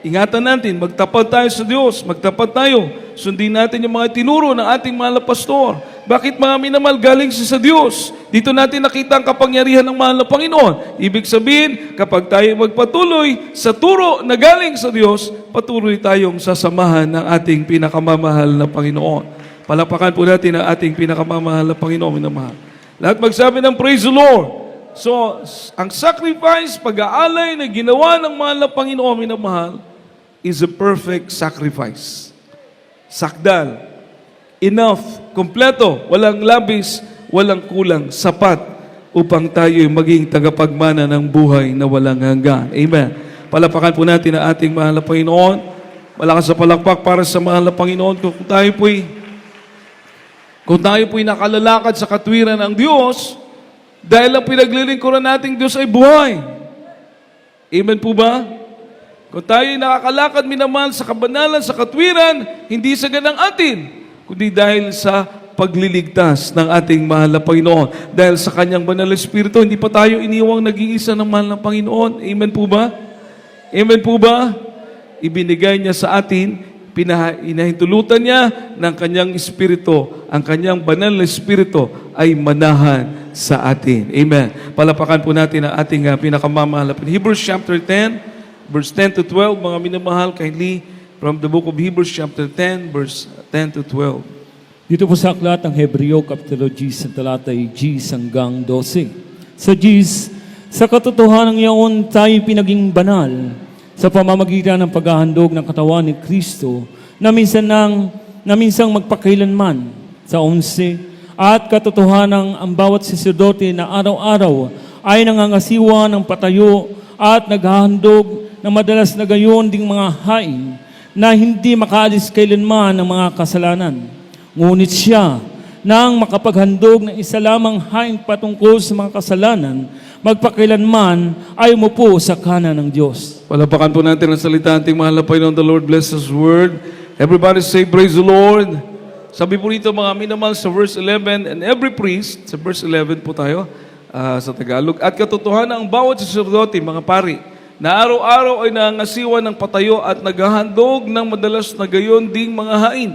Ingatan natin, magtapat tayo sa Diyos, magtapat tayo. Sundin natin yung mga tinuro ng ating mahal na pastor. Bakit, mga minamahal, galing siya sa Diyos? Dito natin nakita ang kapangyarihan ng mahal na Panginoon. Ibig sabihin, kapag tayo magpatuloy sa turo na galing sa Diyos, patuloy tayong sasamahan ng ating pinakamamahal na Panginoon. Palapakan po natin ang ating pinakamamahal na Panginoon, minamahal. Lahat magsabi ng praise the Lord. So, ang sacrifice, pag-aalay na ginawa ng mahal na Panginoon, minamahal, is a perfect sacrifice. Sakdal. Enough. Kompleto. Walang labis, walang kulang. Sapat upang tayo maging tagapagmana ng buhay na walang hanggan. Amen. Palapakan po natin ang ating mahal na Panginoon. Malakas sa palakpak para sa mahal na Panginoon. Kung tayo po'y nakalalakad sa katwiran ng Diyos, dahil ang pinaglilingkuran nating Diyos ay buhay. Amen po ba? Kung tayo'y nakakalakad, minamahal, sa kabanalan, sa katwiran, hindi sa ganang atin, kundi dahil sa pagliligtas ng ating mahal na Panginoon. Dahil sa Kanyang banal na Espiritu, hindi pa tayo iniwang nag-iisa ng mahal na Panginoon. Amen po ba? Amen po ba? Ibinigay niya sa atin, inahintulutan niya ng Kanyang Espiritu. Ang Kanyang banal na Espiritu ay manahan sa atin. Amen. Palapakan po natin ang ating pinakamamahal. Hebrews chapter 10, verse 10 to 12. Mga minamahal, kindly from the book of Hebrews chapter 10, verse 10 to 12. Dito po sa aklat ng Hebreo, Kapitulo G, sa talatay G hanggang 12. Sa G, sa katotohanan yaon tayo pinaging banal sa pamamagitan ng paghahandog ng katawan ni Kristo na minsang magpakailanman sa 11. At katotohanan ang bawat saserdote na araw-araw ay nangangasiwa ng patayo at naghahandog na madalas na gayon ding mga hain na hindi makaalis kailanman ng mga kasalanan. Ngunit siya, nang makapaghandog ng isa lamang hain patungkol sa mga kasalanan, magpakailanman ay umupo sa kanan ng Diyos. Palapakan po natin ang salita ating mahal na Panginoon. The Lord bless His word. Everybody say, praise the Lord. Sabi po rito, mga minamahal, sa verse 11, and every priest, sa verse 11 po tayo, sa Tagalog, at katotohanan ang bawat saserdote, mga pari, na araw-araw ay nangasiwa ng patayo at naghahandog ng madalas na gayon ding mga hain,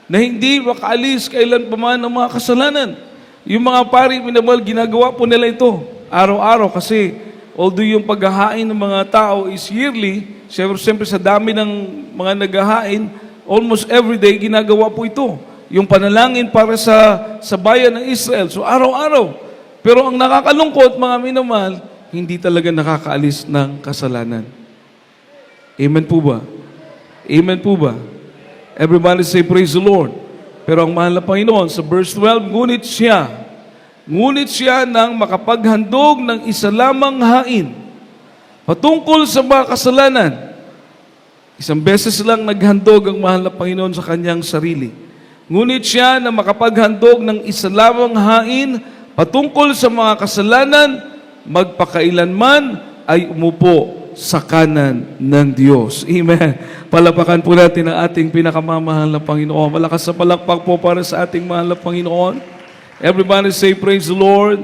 na hindi makaalis kailan pa man ng mga kasalanan. Yung mga pari, minamahal, ginagawa po nila ito, araw-araw, kasi although yung paghahain ng mga tao is yearly, siyempre sa dami ng mga naghahain, almost every day ginagawa po ito. Yung panalangin para sa bayan ng Israel. So araw-araw. Pero ang nakakalungkot, mga minamahal, hindi talaga nakakaalis ng kasalanan. Amen po ba? Amen po ba? Everybody say praise the Lord. Pero ang mahal na Panginoon, sa verse 12, ngunit siya nang makapaghandog ng isa lamang hain patungkol sa mga kasalanan. Isang beses lang naghandog ang mahal na Panginoon sa kanyang sarili. Ngunit siya na makapaghandog ng isa lamang hain patungkol sa mga kasalanan, magpakailanman ay umupo sa kanan ng Diyos. Amen. Palapakan po natin ang ating pinakamamahal na Panginoon. Malakas sa palakpak po para sa ating mahal na Panginoon. Everybody say, praise the Lord.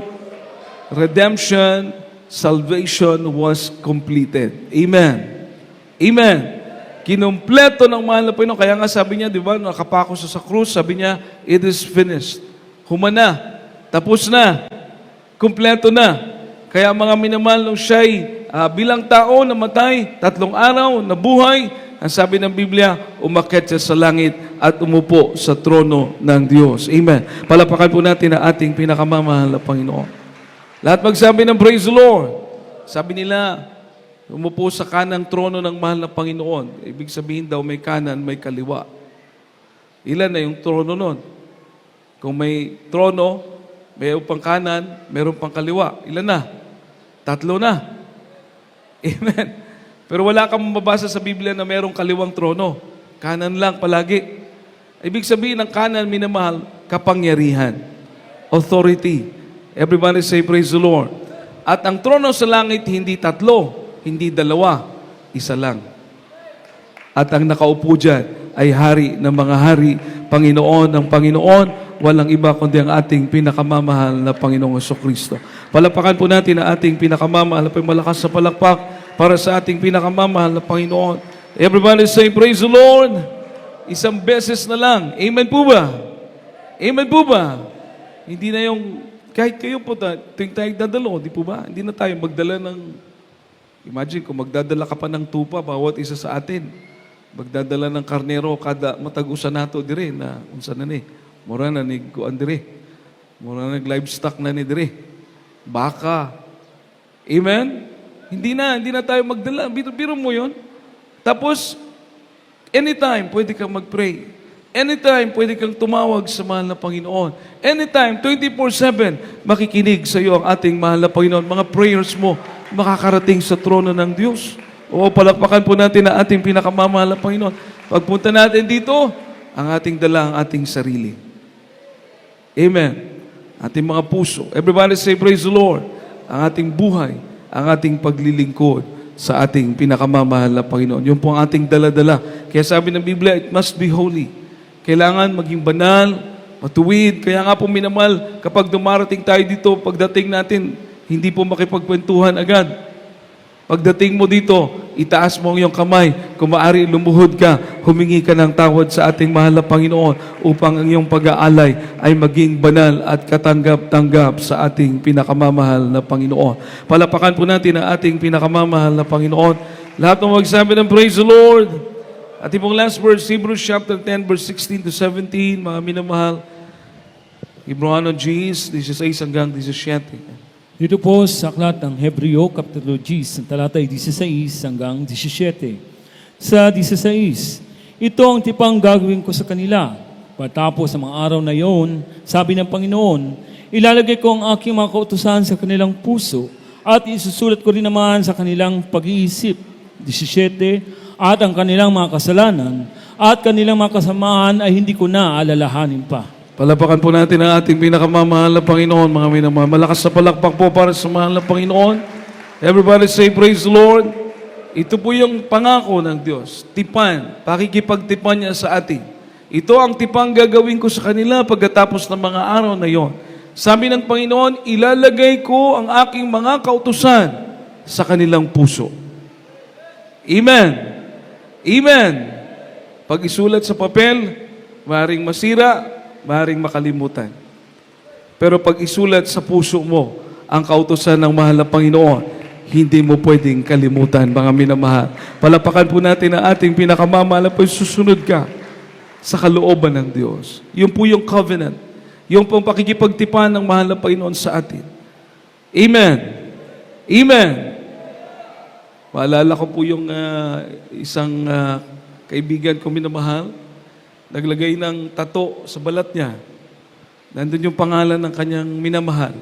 Redemption, salvation was completed. Amen. Amen. Kinumpleto ng mahal na Panginoon. Kaya nga sabi niya, di ba, nakapako siya sa krus, sabi niya, it is finished. Humana. Tapos na. Kumpleto na. Kaya mga minamahal nung siya'y bilang tao namatay, 3 araw, nabuhay, ang sabi ng Biblia, umakyat siya sa langit at umupo sa trono ng Diyos. Amen. Palapakan po natin ang ating pinakamamahal na Panginoon. Lahat magsabi ng praise the Lord. Sabi nila, umupo sa kanang trono ng mahal na Panginoon. Ibig sabihin daw may kanan, may kaliwa. Ilan na yung trono nun? Kung may trono, mayroon pang kanan, mayroon pang kaliwa. Ilan na? 3 na. Amen. Pero wala kang mabasa sa Biblia na mayroong kaliwang trono. Kanan lang palagi. Ibig sabihin ng kanan, minamahal, kapangyarihan. Authority. Everybody say, praise the Lord. At ang trono sa langit, hindi 3, hindi 2, isa lang. At ang nakaupo dyan ay hari ng mga hari, Panginoon ng Panginoon, walang iba kundi ang ating pinakamamahal na Panginoong Jesucristo. Palapakan po natin ang ating pinakamamahal na malakas sa palakpak para sa ating pinakamamahal na Panginoon. Everybody say, praise the Lord. Isang beses na lang. Amen po ba? Amen po ba? Hindi na yung, kahit kayo po, tuwing tayo dadalo, di po ba? Hindi na tayo magdala ng, imagine kung magdadala ka pa ng tupa, bawat isa sa atin. Magdadala ng karnero, kada matagusan nato dire na, unsa na ni, mura na ni kuan dire. Mura na livestock na ni dire. Baka. Amen? Hindi na tayo magdala. Biro mo yun. Tapos, anytime, pwede kang mag-pray. Anytime, pwede kang tumawag sa mahal na Panginoon. Anytime, 24/7, makikinig sa iyo ang ating mahal na Panginoon. Mga prayers mo, makakarating sa trono ng Diyos. O palakpakan po natin ang ating pinakamamahal na Panginoon. Pagpunta natin dito, ang ating dala, ang ating sarili. Amen. Ating mga puso. Everybody say, praise the Lord. Ang ating buhay, ang ating paglilingkod sa ating pinakamamahal na Panginoon. Yun po ang ating dala-dala. Kaya sabi ng Biblia, it must be holy. Kailangan maging banal, matuwid. Kaya nga po minamahal, kapag dumarating tayo dito, pagdating natin, hindi po makipagkwentuhan agad. Pagdating mo dito, itaas mo ang iyong kamay. Kung maaari, lumuhod ka, humingi ka ng tawad sa ating mahal na Panginoon upang ang iyong pag-aalay ay maging banal at katanggap-tanggap sa ating pinakamamahal na Panginoon. Palapakan po natin ang ating pinakamamahal na Panginoon. Lahat ng magsabi ng praise the Lord. At yung last verse, Hebrews chapter 10, verse 16 to 17, mga minamahal. Hebreano Gs, 16 hanggang 17. Dito po sa aklat ng Hebreo, Kapitulo 10, talatay 16 hanggang 17. Sa 16, ito ang tipang gagawin ko sa kanila. Pagkatapos ng mga araw na iyon, sabi ng Panginoon, ilalagay ko ang aking mga kautusan sa kanilang puso at isusulat ko rin naman sa kanilang pag-iisip. 17, at ang kanilang mga kasalanan at kanilang mga kasamahan ay hindi ko na alalahanin pa. Palapakan po natin ang ating pinakamamahal na Panginoon, mga minamahal. Malakas sa palakpak po para sa mahal na Panginoon. Everybody say, praise the Lord. Ito po yung pangako ng Diyos. Tipan. Pakikipagtipan niya sa atin. Ito ang tipang gagawin ko sa kanila pagkatapos ng mga araw na yon. Sabi ng Panginoon, ilalagay ko ang aking mga kautusan sa kanilang puso. Amen. Amen. Pag isulat sa papel, maaaring masira, maaaring makalimutan. Pero pag isulat sa puso mo ang kautusan ng mahal na Panginoon, hindi mo pwedeng kalimutan, mga minamahal. Palapakan po natin ang ating pinakamamahal na susunod ka sa kalooban ng Diyos. Yun po yung covenant. Yung pong pakikipagtipan ng mahal na Panginoon sa atin. Amen. Amen. Maalala ko po yung isang kaibigan ko minamahal, naglagay ng tato sa balat niya. Nandun yung pangalan ng kanyang minamahal.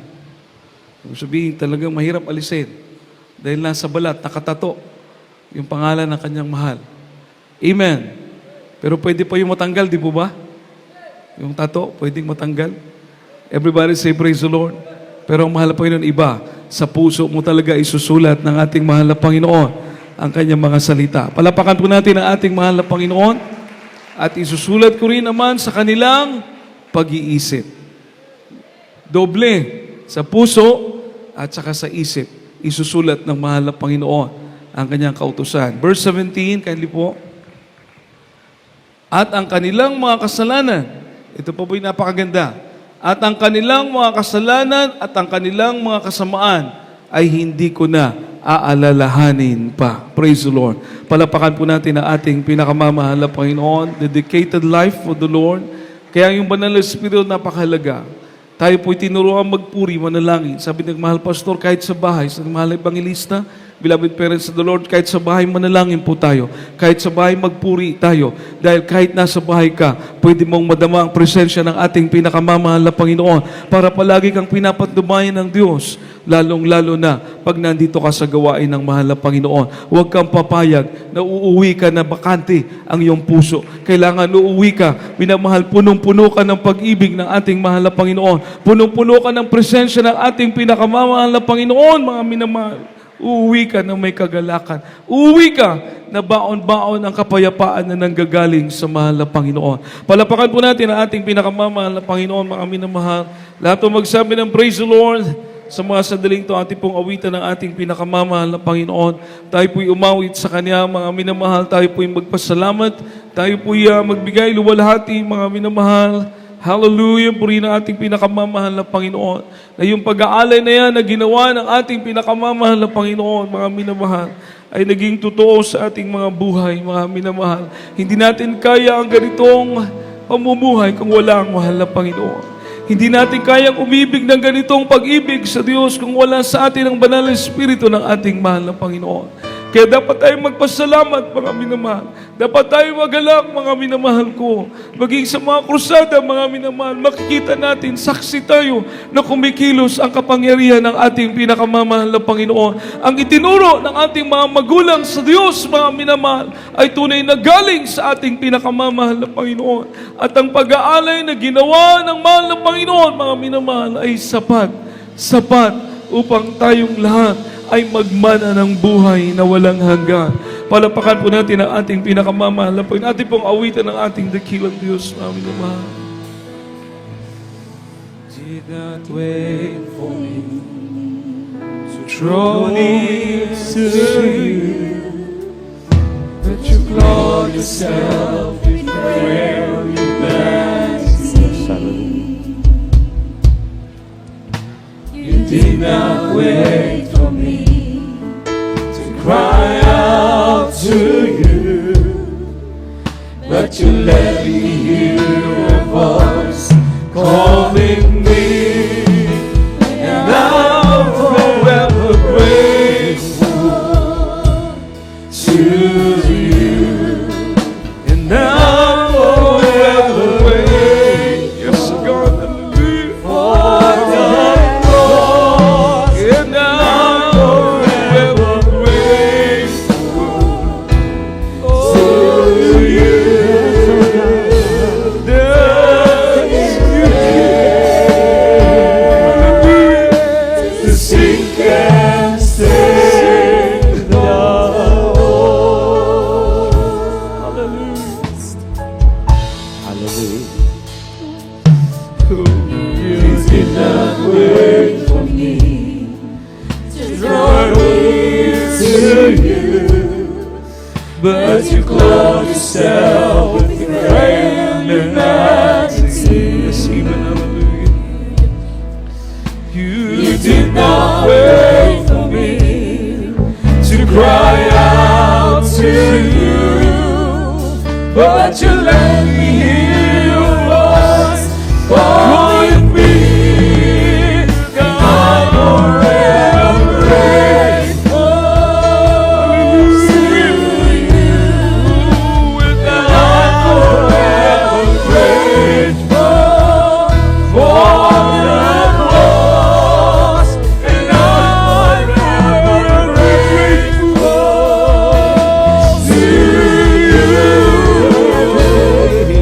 Sabihin, talagang mahirap alisin. Dahil nasa balat, nakatato yung pangalan ng kanyang mahal. Amen. Pero pwede pa yung matanggal, di po ba? Yung tato, pwedeng matanggal. Everybody say praise the Lord. Pero ang mahal na Panginoon, iba. Sa puso mo talaga isusulat ng ating mahal na Panginoon ang kanyang mga salita. Palapakan po natin ang ating mahal na Panginoon at isusulat ko rin naman sa kanilang pag-iisip. Doble, sa puso at saka sa isip. Isusulat ng mahal na Panginoon ang kanyang kautusan. Verse 17, kindly po. At ang kanilang mga kasalanan, ito po po'y napakaganda, at ang kanilang mga kasalanan at ang kanilang mga kasamaan ay hindi ko na aalalahanin pa. Praise the Lord. Palapakan po natin ang ating pinakamamahal na Panginoon, dedicated life for the Lord. Kaya yung banal na Espiritu napakahalaga. Tayo po'y tinuruan magpuri, manalangin. Sabi ng mahal pastor, kahit sa bahay, sa mahal na evangelista, beloved parents of the Lord, kahit sa bahay manalangin po tayo. Kahit sa bahay magpuri tayo. Dahil kahit nasa bahay ka, pwede mong madama ang presensya ng ating pinakamamahal na Panginoon para palagi kang pinapatnubayan ng Diyos. Lalong-lalo na pag nandito ka sa gawain ng mahal na Panginoon. Huwag kang papayag na uuwi ka na bakante ang iyong puso. Kailangan uuwi ka, minamahal, punong-puno ka ng pag-ibig ng ating mahal na Panginoon. Punong-puno ka ng presensya ng ating pinakamamahal na Panginoon, mga minamahal. Uuwi ka na may kagalakan. Uuwi ka na baon-baon ang kapayapaan na nanggagaling sa mahal na Panginoon. Palapakan po natin ang ating pinakamamahal na Panginoon, mga minamahal. Lahat po magsabi ng praise the Lord. Sa mga sandaling ito, ating pong awitan ng ating pinakamamahal na Panginoon. Tayo po'y umawit sa Kanya, mga minamahal. Tayo po'y magpasalamat. Tayo po'y magbigay luwalhati, mga minamahal. Hallelujah, purihin ang ating pinakamamahal na Panginoon. Na yung pag-aalay na yan na ginawa ng ating pinakamamahal na Panginoon, mga minamahal, ay naging totoo sa ating mga buhay, mga minamahal. Hindi natin kaya ang ganitong pamumuhay kung wala ang mahal na Panginoon. Hindi natin kayang umibig ng ganitong pag-ibig sa Diyos kung wala sa atin ang banal na Espiritu ng ating mahal na Panginoon. Kaya dapat tayong magpasalamat, mga minamahal. Dapat tayong magalak, mga minamahal ko. Maging sa mga krusada, mga minamahal, makikita natin, saksi tayo na kumikilos ang kapangyarihan ng ating pinakamamahal na Panginoon. Ang itinuro ng ating mga magulang sa Diyos, mga minamahal, ay tunay na galing sa ating pinakamamahal na Panginoon. At ang pag-aalay na ginawa ng mahal na Panginoon, mga minamahal, ay sapat upang tayong lahat ay magmana ng buhay na walang hanggan. Palapakan po natin ang ating pinakamamahal na Panginoon. Ating pong awitan ng ating dakilang Diyos, mga minamahal. Did not wait for me to draw near to you, but you clothe yourself with prayer, humanity. You did not wait for me to cry out to you, but you let me hear your voice calling me, and I'm forever grateful to you, and I'm forever grateful. Yes, God, hallelujah. For the cross, and I'm forever grateful to you. To sink and save the Lord. Hallelujah. You did not wait for me to draw near to you, but you clothe yourself with grace and majesty. Yes, even hallelujah. You did not wait for me to cry out to you, but you let me hear your voice calling me, and I'm forever grateful to you, and I'm forever grateful for the cross, and I'm forever grateful to you.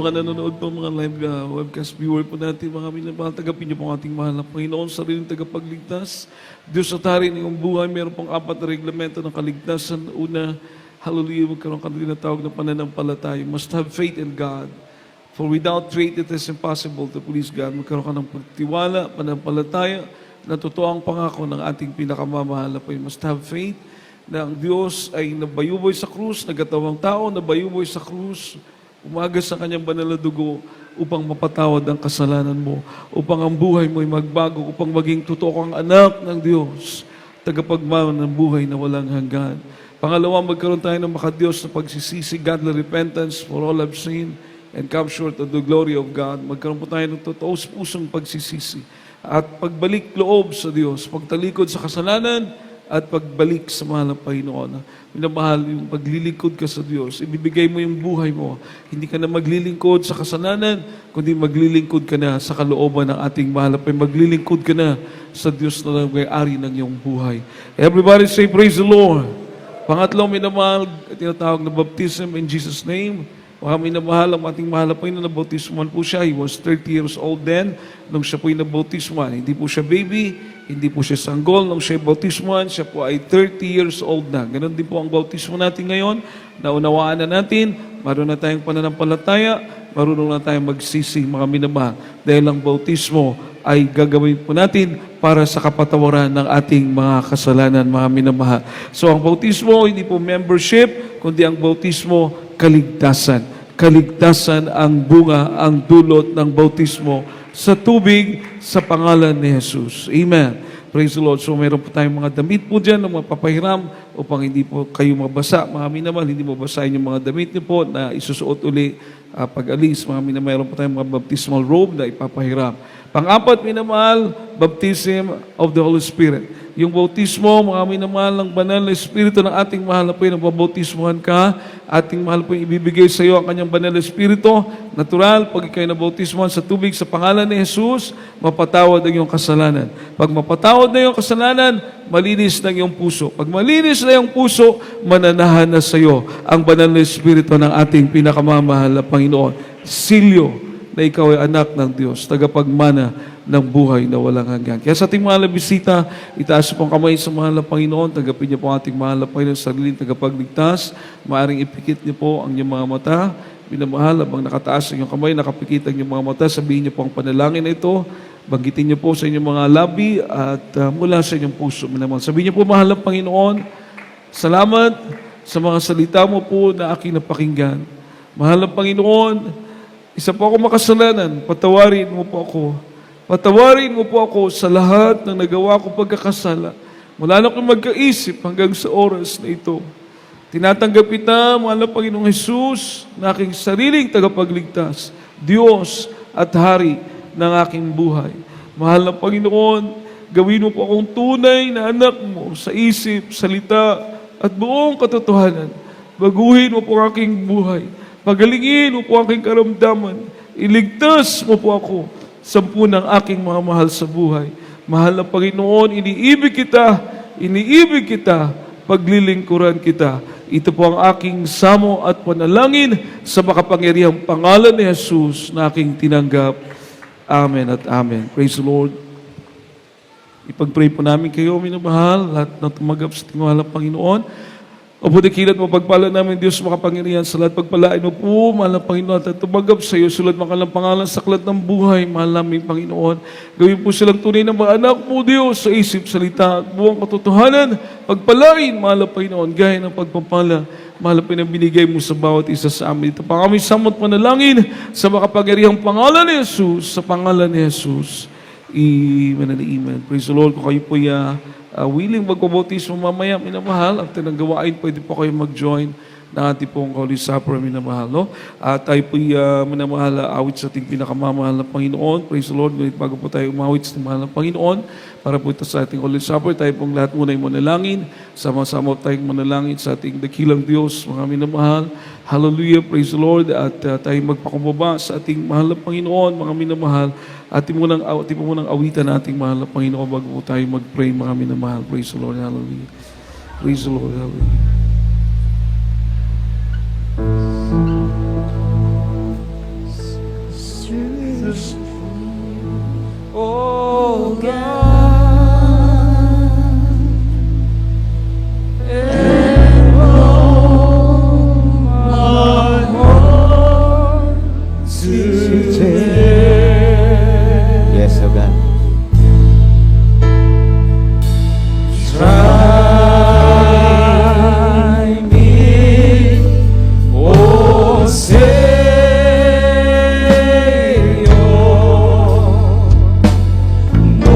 mga nanonood po, mga live webcast viewer po natin, mga minamahal, tagapin niyo po ang ating mahal na Panginoon, sariling tagapagligtas. Diyos sa tarin ng buhay, meron pong 4 na reglamento ng kaligtasan. Una, hallelujah, magkaroon ka na tinatawag na pananampalataya. You must have faith in God. For without faith, it is impossible to please God. Magkaroon ka ng pagtiwala, pananampalataya, na totoo ang pangako ng ating pinakamamahal na po. You must have faith na ang Diyos ay nabayuboy sa krus, nagatawang tao, nabayuboy sa krus, umagas sa kanyang banal na dugo upang mapatawad ang kasalanan mo, upang ang buhay mo ay magbago, upang maging totoo kang anak ng Diyos, tagapagmana ng buhay na walang hanggan. Pangalawa, magkaroon tayo ng makadiyos na pagsisisi, godly repentance for all have sinned and come short of the glory of God. Magkaroon po tayo ng totoos pusong pagsisisi at pagbalik loob sa Diyos, pagtalikod sa kasalanan, at pagbalik sa mahal ng Panginoon. Minamahal, yung paglilingkod ka sa Diyos, ibibigay mo yung buhay mo. Hindi ka na maglilingkod sa kasalanan, kundi maglilingkod ka na sa kalooban ng ating mahal na Panginoon. Maglilingkod ka na sa Diyos na nag-ari ng iyong buhay. Everybody say, praise the Lord. Pangatlong minamahal, tinatawag na baptism in Jesus' name. Mga minamahal, ang ating mahal na Panginoon, nabautismuhan po siya. He was 30 years old then, nung siya po'y nabautismuhan. Hindi po siya baby, hindi po siya sanggol. Nung siya bautismuhan, siya po ay 30 years old na. Ganon din po ang bautismo natin ngayon. Naunawaan na natin, marunong na tayong pananampalataya, marunong na tayong magsisi, mga minamahal. Dahil ang bautismo ay gagawin po natin para sa kapatawaran ng ating mga kasalanan, mga minamahal. So ang bautismo, hindi po membership, kundi ang bautismo, kaligtasan. Kaligtasan ang bunga, ang dulot ng bautismo sa tubig sa pangalan ni Jesus. Amen. Praise the Lord. So mayroon po tayong mga damit po dyan na mapapahiram upang hindi po kayo mabasa. Mga minamahal, hindi mabasahin yung mga damit niyo po na isusuot uli pag-alis. Mga minamahal, mayroon po tayong mga baptismal robe na ipapahiram. Pang-apat, minamahal, baptism of the Holy Spirit. Yung bautismo, mga minamahal ng banal na Espiritu ng ating mahal na po, nababautismohan ka, ating mahal po ibibigay sa iyo ang kanyang banal na Espiritu. Natural, pag ikaw'y nabautismohan sa tubig sa pangalan ni Jesus, mapatawad ang iyong kasalanan. Pag mapatawad na iyong kasalanan, malinis na iyong puso. Pag malinis na iyong puso, mananahan na sa iyo ang banal na Espiritu ng ating pinakamamahal na Panginoon. Silyo na ikaw ay anak ng Diyos, tagapagmana ng buhay na walang hanggan. Kaya sa ating mahal na bisita, itaas po ang kamay sa mahal na Panginoon, tagapin niyo po ang ating mahal na Panginoon sa sariling tagapagligtas, maaring ipikit niyo po ang inyong mga mata, minamahal, habang nakataas ang inyong kamay, nakapikit ang inyong mga mata, sabihin niyo po ang panalangin na ito, banggitin niyo po sa inyong mga labi, at mula sa inyong puso, minamahal. Sabihin niyo po, mahal na Panginoon, salamat sa mga salita mo po na aking napakinggan. Mahal na Panginoon, isa po ako makasalanan, patawarin mo po ako. Patawarin mo po ako sa lahat ng nagawa ko pagkakasala. Mula na akong magkaisip hanggang sa oras na ito. Tinatanggap kita, mahal na Panginoong Jesus, na aking sariling tagapagligtas, Diyos at Hari ng aking buhay. Mahal na Panginoon, gawin mo po akong tunay na anak mo sa isip, salita, at buong katotohanan. Baguhin mo po ang aking buhay. Pagalingin mo po ang aking karamdaman. Iligtas mo po ako sa ng aking mga mahal sa buhay. Mahal na Panginoon, iniibig kita, paglilingkuran kita. Ito po ang aking samo at panalangin sa makapangyarihang pangalan ni Jesus na aking tinanggap. Amen at amen. Praise the Lord. Ipag-pray po namin kayo, minamahal, lahat na tumagap sa ating mahal na Panginoon. O po dikilat mo, pagpala namin Diyos makapangyarihan sa lahat. Pagpalain mo po, mahal na Panginoon, at tumagap sa iyo, sulat makalang pangalan sa aklat ng buhay, mahal namin Panginoon. Gawin po silang tunay na mga anak mo, Diyos, sa isip, salita, at buong katotohanan. Pagpalain, mahal na Panginoon, gaya ng pagpapala, mahal na pinabinigay mo sa bawat isa sa amin. Ito pa kami samot panalangin sa makapangyarihang pangalan ni Jesus, sa pangalan ni Jesus. Amen and amen. Praise the Lord. Kung kayo po willing magpabautismo mamaya, minamahal, after ng gawain, pwede po kayo mag-join ng ating pong Holy Supper, minamahal. No? At tayo po minamahal, awit sa ating pinakamamahal na Panginoon. Praise the Lord. Ngunit bago po tayo umawit sa ating mahal na Panginoon, para po ito sa ating Holy Supper, tayo pong lahat muna ay manalangin. Sama-sama tayong manalangin sa ating dakilang Diyos, mga minamahal. Hallelujah, praise the Lord. At tayo magpakumbaba sa ating mahal na Panginoon, mga minamahal. Ating po munang awitan na ating mahal na Panginoon bago po tayo mag-pray, mga minamahal. Praise the Lord, hallelujah. Praise the Lord, hallelujah. Oh God. Yes, oh God. Try me, oh Savior, no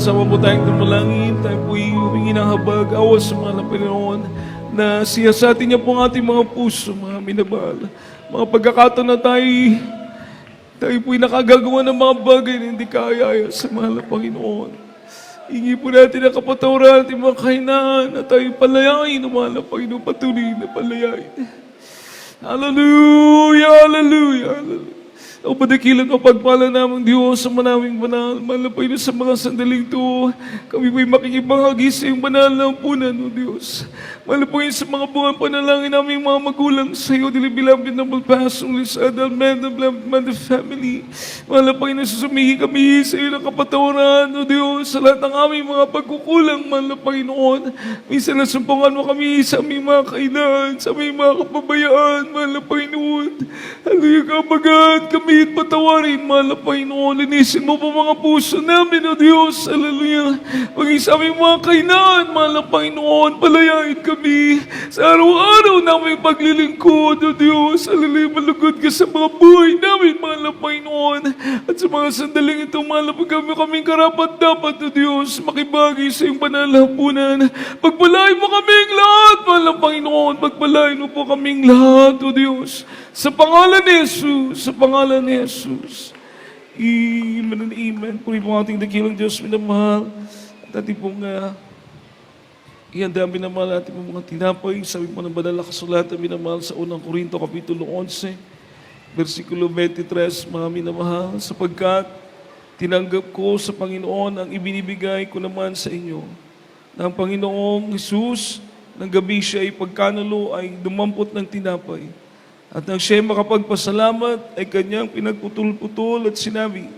Sama-sama po tayong dumalangin. Tayo po humingi ng habag, awas sa mga Panginoon na siyasatin niya po ang ating mga puso, mga minabal. Mga pagkakataon na tayo po'y nakagagawa ng mga bagay na hindi kaya sa mahal na Panginoon. Hingi po natin ang kapatawaran at mga kahinaan na tayo palayain ng mahal na Panginoon, patuloy na palayain. Hallelujah, hallelujah, hallelujah. O padakilang kapagpala namang Diyos sa manawing banal, mahal na Panginoon sa mga sandaling ito, kami po'y makikibahagi sa iyong banal na punan, O Diyos. Mahal na Panginoon sa mga buwan panalangin naming mga magulang sa iyo, dilibilang noble pasong Lisad, Almed, the family. Mahal na Panginoon, susumihi kami sa iyo ng kapatawaran, O Diyos, sa lahat ng aming mga pagkukulang, mahal na Panginoon. Minsan nasumpungan mo kami sa aming mga kailan, sa aming mga kapabayaan, mahal na Panginoon. Hallelujah, kabagat kami at patawarin, mahal na Panginoon. Linisin mo po mga puso namin, O Diyos. Hallelujah. Maging sa aming mga kainaan, mahal na Panginoon, palayain kami sa araw-araw namin paglilingkod, O Diyos. Hallelujah. Malugod ka sa mga buhay namin, mahal na Panginoon. At sa mga sandaling ito, mahal na kaming karapat-dapat, O Diyos, makibagi sa iyong banal na hapunan. Pagpalain mo kaming lahat, mahal na Panginoon. Pagpalain mo po kaming lahat, O Diyos. Sa pangalan ni Jesus, sa pangalan ni Jesus. Amen and amen. Puri po ating dakilang Diyos, minamahal. At ating pong ihanda, minamahal, ating pong mga tinapay. Sabi po ng banal na kasulatan, minamahal, sa unang Korinto, Kapitulo 11, versikulo 23, mga minamahal, sapagkat tinanggap ko sa Panginoon ang ibinibigay ko naman sa inyo. Na ang Panginoong Jesus, ng gabi siya ay pagkanulo ay dumampot ng tinapay. At nang siya makapagpasalamat, ay kanyang pinagputol-putol at sinabi,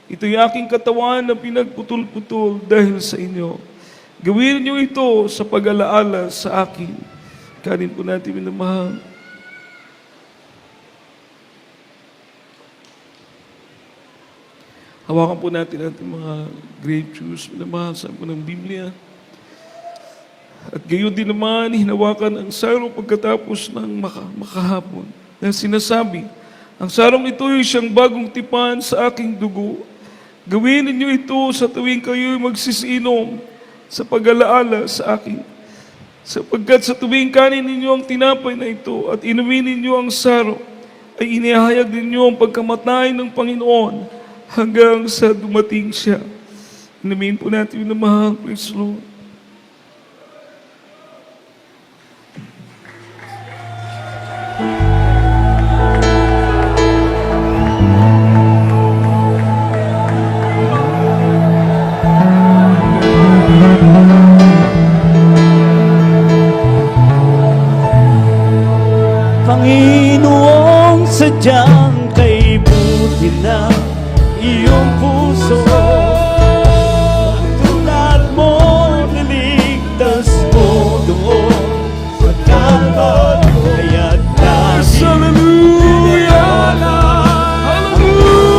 ito'y aking katawan na pinagputol-putol dahil sa inyo. Gawin niyo ito sa pag-alaala sa akin. Kanin po natin, minamahal. Hawakan po natin ating mga grape juice, minamahal, sabi po ng Biblia. At gayon din naman, hinawakan ang sarong pagkatapos ng makahapon. Na sinasabi, ang sarong ito ay siyang bagong tipan sa aking dugo. Gawin ninyo ito sa tuwing kayo'y magsisinom sa pag-alaala sa akin. Sapagkat sa tuwing kanin ninyo ang tinapay na ito at inumin ninyo ang sarong, ay inihayag ninyo ang pagkamatay ng Panginoon hanggang sa dumating siya. Inumin po natin yung mahal, praise the Lord. Panginoong sadyang kay buti na iyong puso. Tulad mo, niligtas mo doon sa Kalbaryo. Kaya't naging Hallelujah! Hallelujah!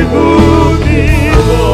buti mo.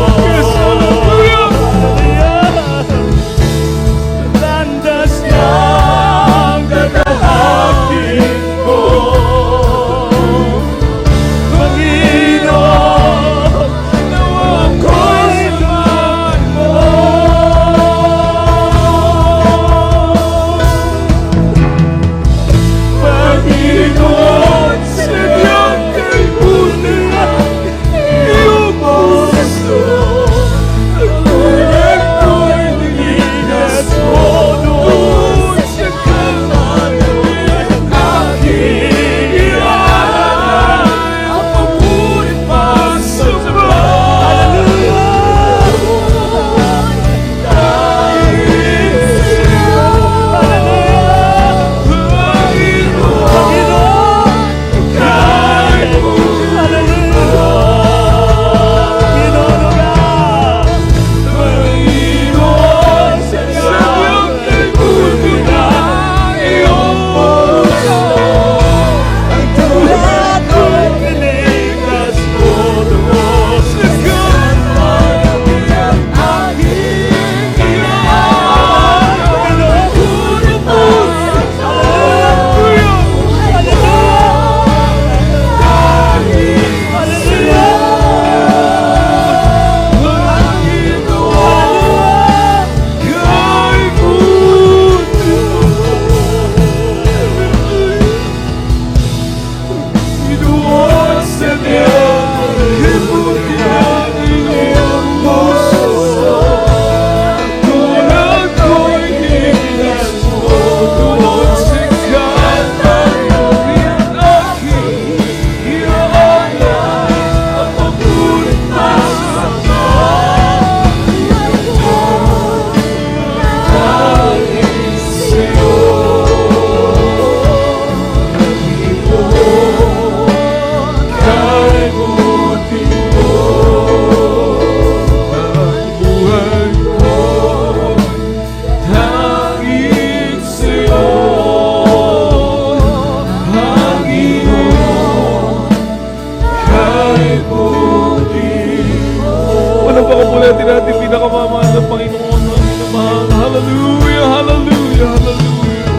pinakamamahal na Panginoon, mga minamahal. Hallelujah, hallelujah, hallelujah.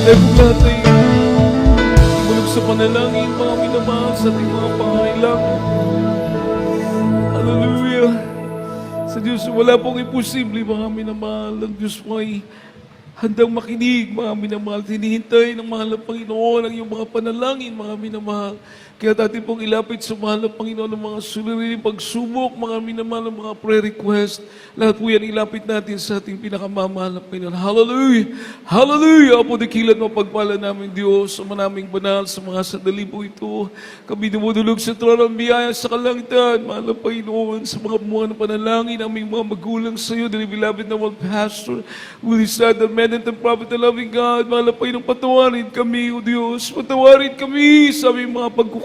Tayo po lahat ay tumulog sa panalangin, mga minamahal, sa ating mga pangailangan. Hallelujah. Sa Diyos, wala pong imposible, mga minamahal. Ang Diyos po ay handang makinig, mga minamahal. Hinihintay ng mahal na Panginoon ang iyong mga panalangin, mga minamahal. Kaya natin pong ilapit sa mahal na Panginoon ng mga suliraning pagsubok, mga minamahal ng mga prayer request. Lahat po yan ilapit natin sa ating pinakamamahal na Panginoon. Hallelujah! Hallelujah! Apo dikilat mapagpala namin Diyos, sa manaming banal, sa mga sandali po ito. Kami dumudulog sa trono ng biyaya sa kalangitan, mahal na Panginoon, sa mga buwan ng panalangin, aming mga magulang sa iyo, the beloved na one pastor, who is sad and medent and prophet and loving God, mahal na Panginoon, patawarin kami, O Diyos, patawarin kami sa aming mga pagkukulang.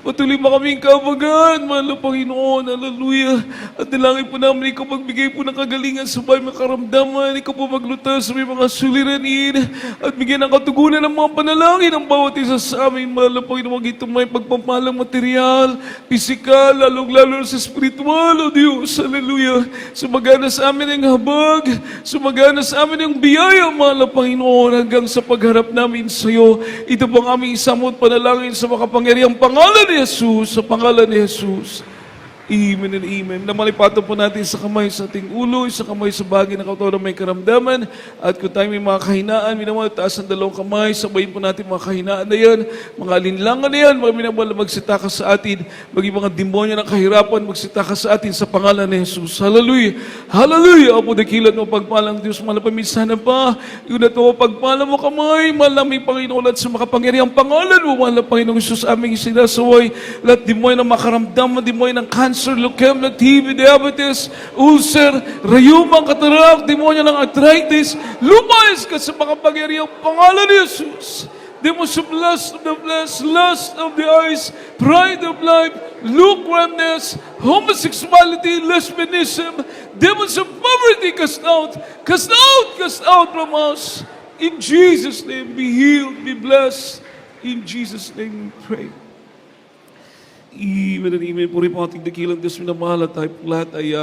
Patuloy mo kaming kabagan, mahal na Panginoon, hallelujah. At nilangin po namin, ikaw magbigay po ng kagalingan sa bahay mga karamdaman, ikaw po maglutas sa mga suliranin, at bigyan ng katugunan ng mga panalangin ng bawat isa sa amin, mahal na Panginoon, ito may pagpapalang material, pisikal, lalong-lalo sa spiritual, O Diyos, hallelujah. Sumagana sa amin ang habag, sumagana sa amin ang biyaya, mahal na Panginoon, hanggang sa pagharap namin sa iyo. Ito pong aming isamot panalangin sa makapangyarihang pangalan ni Jesus, sa pangalan ni Jesus. Amen and amen. Namalipatan po natin sa kamay sa ating ulo, sa kamay sa bagay ng katawan na may karamdaman. At kung tayo may mga kahinaan, minamahal, taas ang dalawang kamay, sabayin po natin mga kahinaan na yan, mga alinlangan na yan, mga minamahal na magsitaka sa atin, maging mga demonyo ng kahirapan, magsitaka sa atin sa pangalan ni Jesus. Hallelujah! Hallelujah! Apo dakilat mo pagpalang Diyos, mahal na paminsanan pa, yun at mo pagpalang mo kamay, mahal namin Panginoon, at sa makapangyarihang pangalan mo, mahal na Panginoon Jesus, aming sinasaway, lahat demonyo ng makaramdaman, demonyo ng cancer, leukemia, TB, diabetes, ulcer, rayuma, katarak, demonyo ng arthritis, lumayas ka sa makapangyarihang pangalan ni Jesus. Demons of lust of the flesh, lust of the eyes, pride of life, lukewarmness, homosexuality, lesbianism, demons of poverty, cast out, cast out, cast out from us. In Jesus' name, be healed, be blessed. In Jesus' name we pray. Amen and amen. Puri po ating dakilang Diyos minamahal, at tayo po lahat ay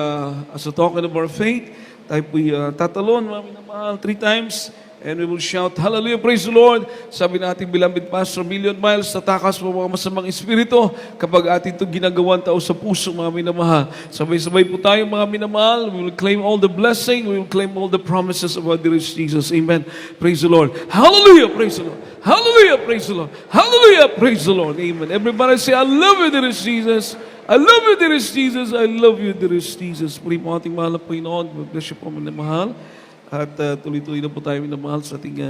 as a token of our faith, tayo po tatalon, mga minamahal, 3 times, and we will shout, hallelujah, praise the Lord. Sabi natin, beloved Pastor, million miles, tatakas mo mga masamang espiritu kapag atin itong ginagawan tao sa puso, mga minamahal. Sabay-sabay po tayo, mga minamahal. We will claim all the blessing, we will claim all the promises of our dearest Jesus. Amen. Praise the Lord. Hallelujah, praise the Lord. Hallelujah, praise the Lord. Hallelujah, praise the Lord. Amen. Everybody say, I love you, dearest Jesus. I love you, dearest Jesus. I love you, dearest Jesus. Puri po ating mahal na Panginoon. God bless you po, minamahal. At tuloy-tuloy na po tayo minamahal sa ating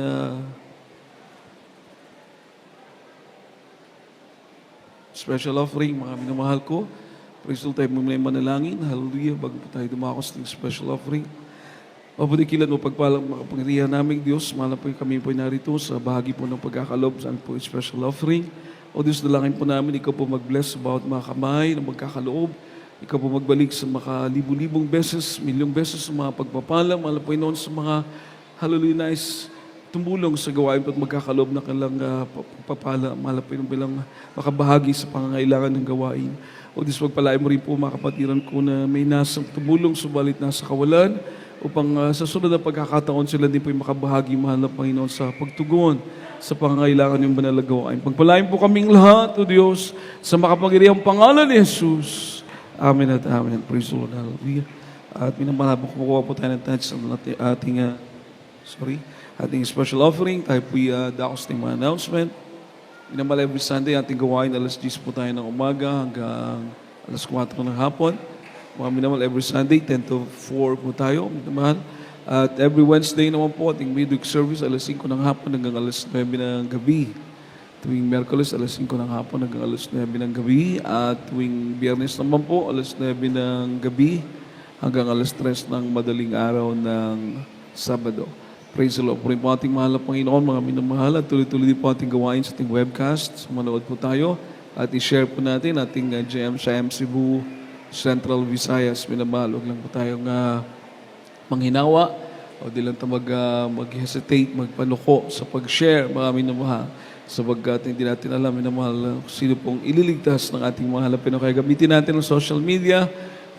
special offering, mga minamahal ko. Praise the Lord, tayo muna yung manalangin. Hallelujah, bago po tayo dumakos ng special offering. Mabudikilan mo pagpalang makapangyarihan naming Diyos. Mahal na po kami po narito sa bahagi po ng pagkakalob saan po yung special offering. O Diyos, dalangin po namin, ikaw po mag-bless sa bawat mga kamay na magkakaloob. Ikaw po magbalik sa makalibu-libong beses, milyong beses sa mga pagpapala. Mahal na po noon sa mga hallelujah nice tumulong sa gawain at magkakaloob na kanilang pagpapala. Mahal na po bilang makabahagi sa pangangailangan ng gawain. O Diyos, pagpalain mo rin po mga kapatiran ko na may nasa tumulong, subalit nasa kawalan, upang sa sunod na pagkakataon sila din po yung makabahagi, mahal na Panginoon, sa pagtugon sa pangangailangan yung banal na gawain. Pagpalain po kaming lahat, O Diyos, sa makapangyarihang pangalan ni Jesus. Amen at amen. Praise the Lord. Hallelujah. At minamahal po, kumukuha po tayo ng touch sa ating special offering. Tayo po dakos ng mga announcement. Minamahal every Sunday, ating gawain, alas 10 po tayo ng umaga hanggang alas 4 ng hapon. Mga minamahal, every Sunday, 10 to 4 po tayo, minamahal. At every Wednesday naman po, ating midweek service, alas 5 ng hapon hanggang alas 9 ng gabi. Tuwing Merkules, alas 5 ng hapon hanggang alas 9 ng gabi. At tuwing Biyernes naman po, alas 9 ng gabi hanggang alas 3 ng madaling araw ng Sabado. Praise the Lord. Puri po ating mahal na Panginoon, mga minamahal, at tuloy-tuloy din po ating gawain sa ating webcast. Manood po tayo at i-share po natin ating GM Cebu, Central Visayas, minamahal. Huwag lang po tayong manghinawa o di lang tayo mag-hesitate, magpanuko sa pag-share, mga minamahal. Sapagkat hindi natin alam, minamahal, sino pong ililigtas ng ating mahal na Pinoy. Kaya gamitin natin ang social media,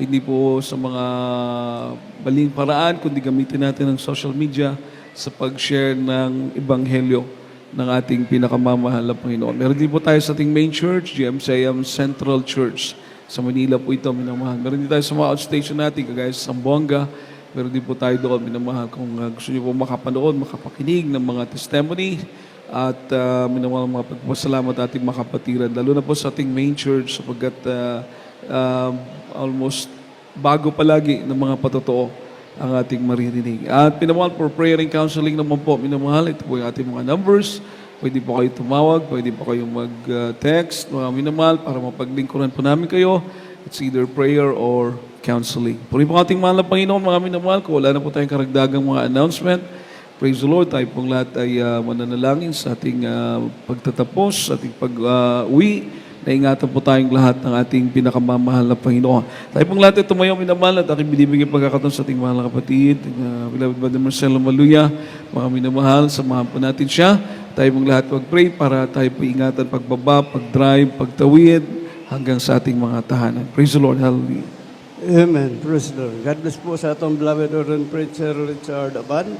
hindi po sa mga baling paraan, kundi gamitin natin ang social media sa pag-share ng ebanghelyo ng ating pinakamamahal na Panginoon. Meron din po tayo sa ating main church, GMCM Central Church. Sa Manila po ito, minamahal. Meron din tayo sa mga outstation natin, kagaya sa Zamboanga. Meron din po tayo doon, minamahal. Kung gusto niyo po makapanood, makapakinig ng mga testimony, at minamahal mga pagpasalamat ating makapatiran, lalo na po sa ating main church, sapagkat almost bago palagi ng mga patotoo ang ating maririnig. At minamahal, for prayer and counseling naman po, minamahal, ito po yung ating mga numbers. Pwede po kayo tumawag, pwede po kayong mag-text, mga minamahal, para mapaglingkuran po namin kayo. It's either prayer or counseling. Puri po ating mahal na Panginoon, mga minamahal, kung wala na po tayong karagdagang mga announcement, praise the Lord, tayo pong lahat ay mananalangin sa ating pagtatapos, sa ating pag-uwi. Naingatan po tayong lahat ng ating pinakamamahal na Panginoon. Tayo pong lahat ay tumayo, minamahal, at aking binibigay pagkakataon sa ating mahal na kapatid, beloved Brother Marcelo Maluya, mga minamahal, samahan po natin siya. Tayo pong lahat mag-pray para tayo po ingatan pagbaba, pag-drive, pagtawid, hanggang sa ating mga tahanan. Praise the Lord. Hallelujah. Amen. Praise the Lord. God bless po sa atong beloved Lord Preacher Richard Aban.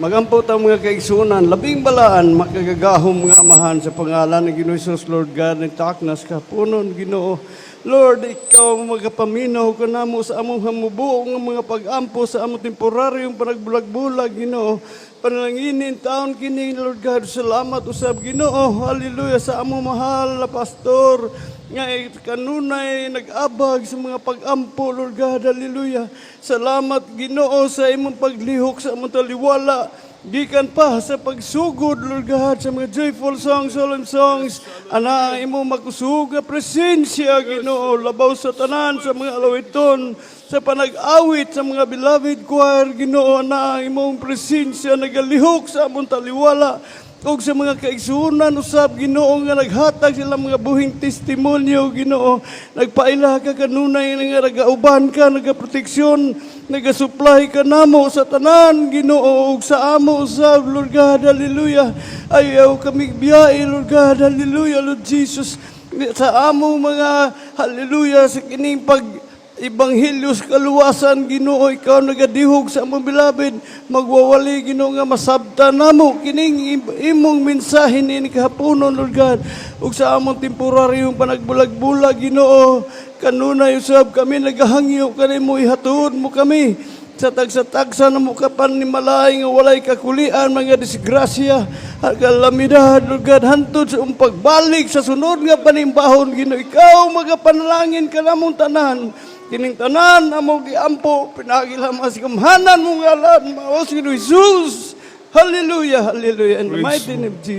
Magampo ta mga kaigsunan, labing balaan, makagagahom mga amahan sa pangalan ng Ginoong Jesus, Lord God, ng taknas kapunon, Ginoo. Lord, ikaw magapaminaw ka na mo sa among hamubuong mga pag-ampo sa among temporaryong panagbulag-bulag, Ginoo. Panalanginin taon kini, Lord God, salamat usab, Ginoo. Hallelujah sa among mahal na pastor nga kanunay nag-abag sa mga pag-ampo, Lord God, hallelujah. Salamat, Ginoo, sa imong paglihok sa among taliwala. Gikan pa sa pagsugod, Lord God, sa mga joyful songs, solemn songs, ana imong makusug nga presensya, Ginoo, labaw sa tanan, sa mga alawiton, sa panag-awit, sa mga beloved choir, Ginoo, ana imong presensya nagalihok sa among taliwala. O sa mga kaigsunan usab, Ginoo, nga naghatag sila mga buhing testimonyo, Ginoo. Nagpaila ka kanunay nga nagauban ka, nagaproteksyon, nagasupply ka namo sa tanan, Ginoo, ug sa amo usab, Lord God, hallelujah. Ayaw kami biyahe, Lord God, hallelujah, Lord Jesus. Sa amo mga, hallelujah, sa kining Ibanghelyos kaluwasan, Ginoo, ikaw nagadihog sa among beloved, magwawali, Ginoo, nga masabtan namo kining imong mensahe ni kahaponon, Lord God, ug sa among temporaryong panagbulag-bulag, Ginoo, kanunay usab kami nagahangyo kanimo, ihatod mo kami sa tagsa-tagsa na mo kapan ni malay nga walay kakulian, mga disgrasya at kalamidad, Lord God, hantod sa pagbalik sa sunod nga panimbahon, Ginoo, ikaw magapanalangin ka namong tanan. Kining tanan amo giampo pinagilamas kamhanan mo ngalan maos Ginoo Jesus. Hallelujah, hallelujah. In the mighty name of Jesus.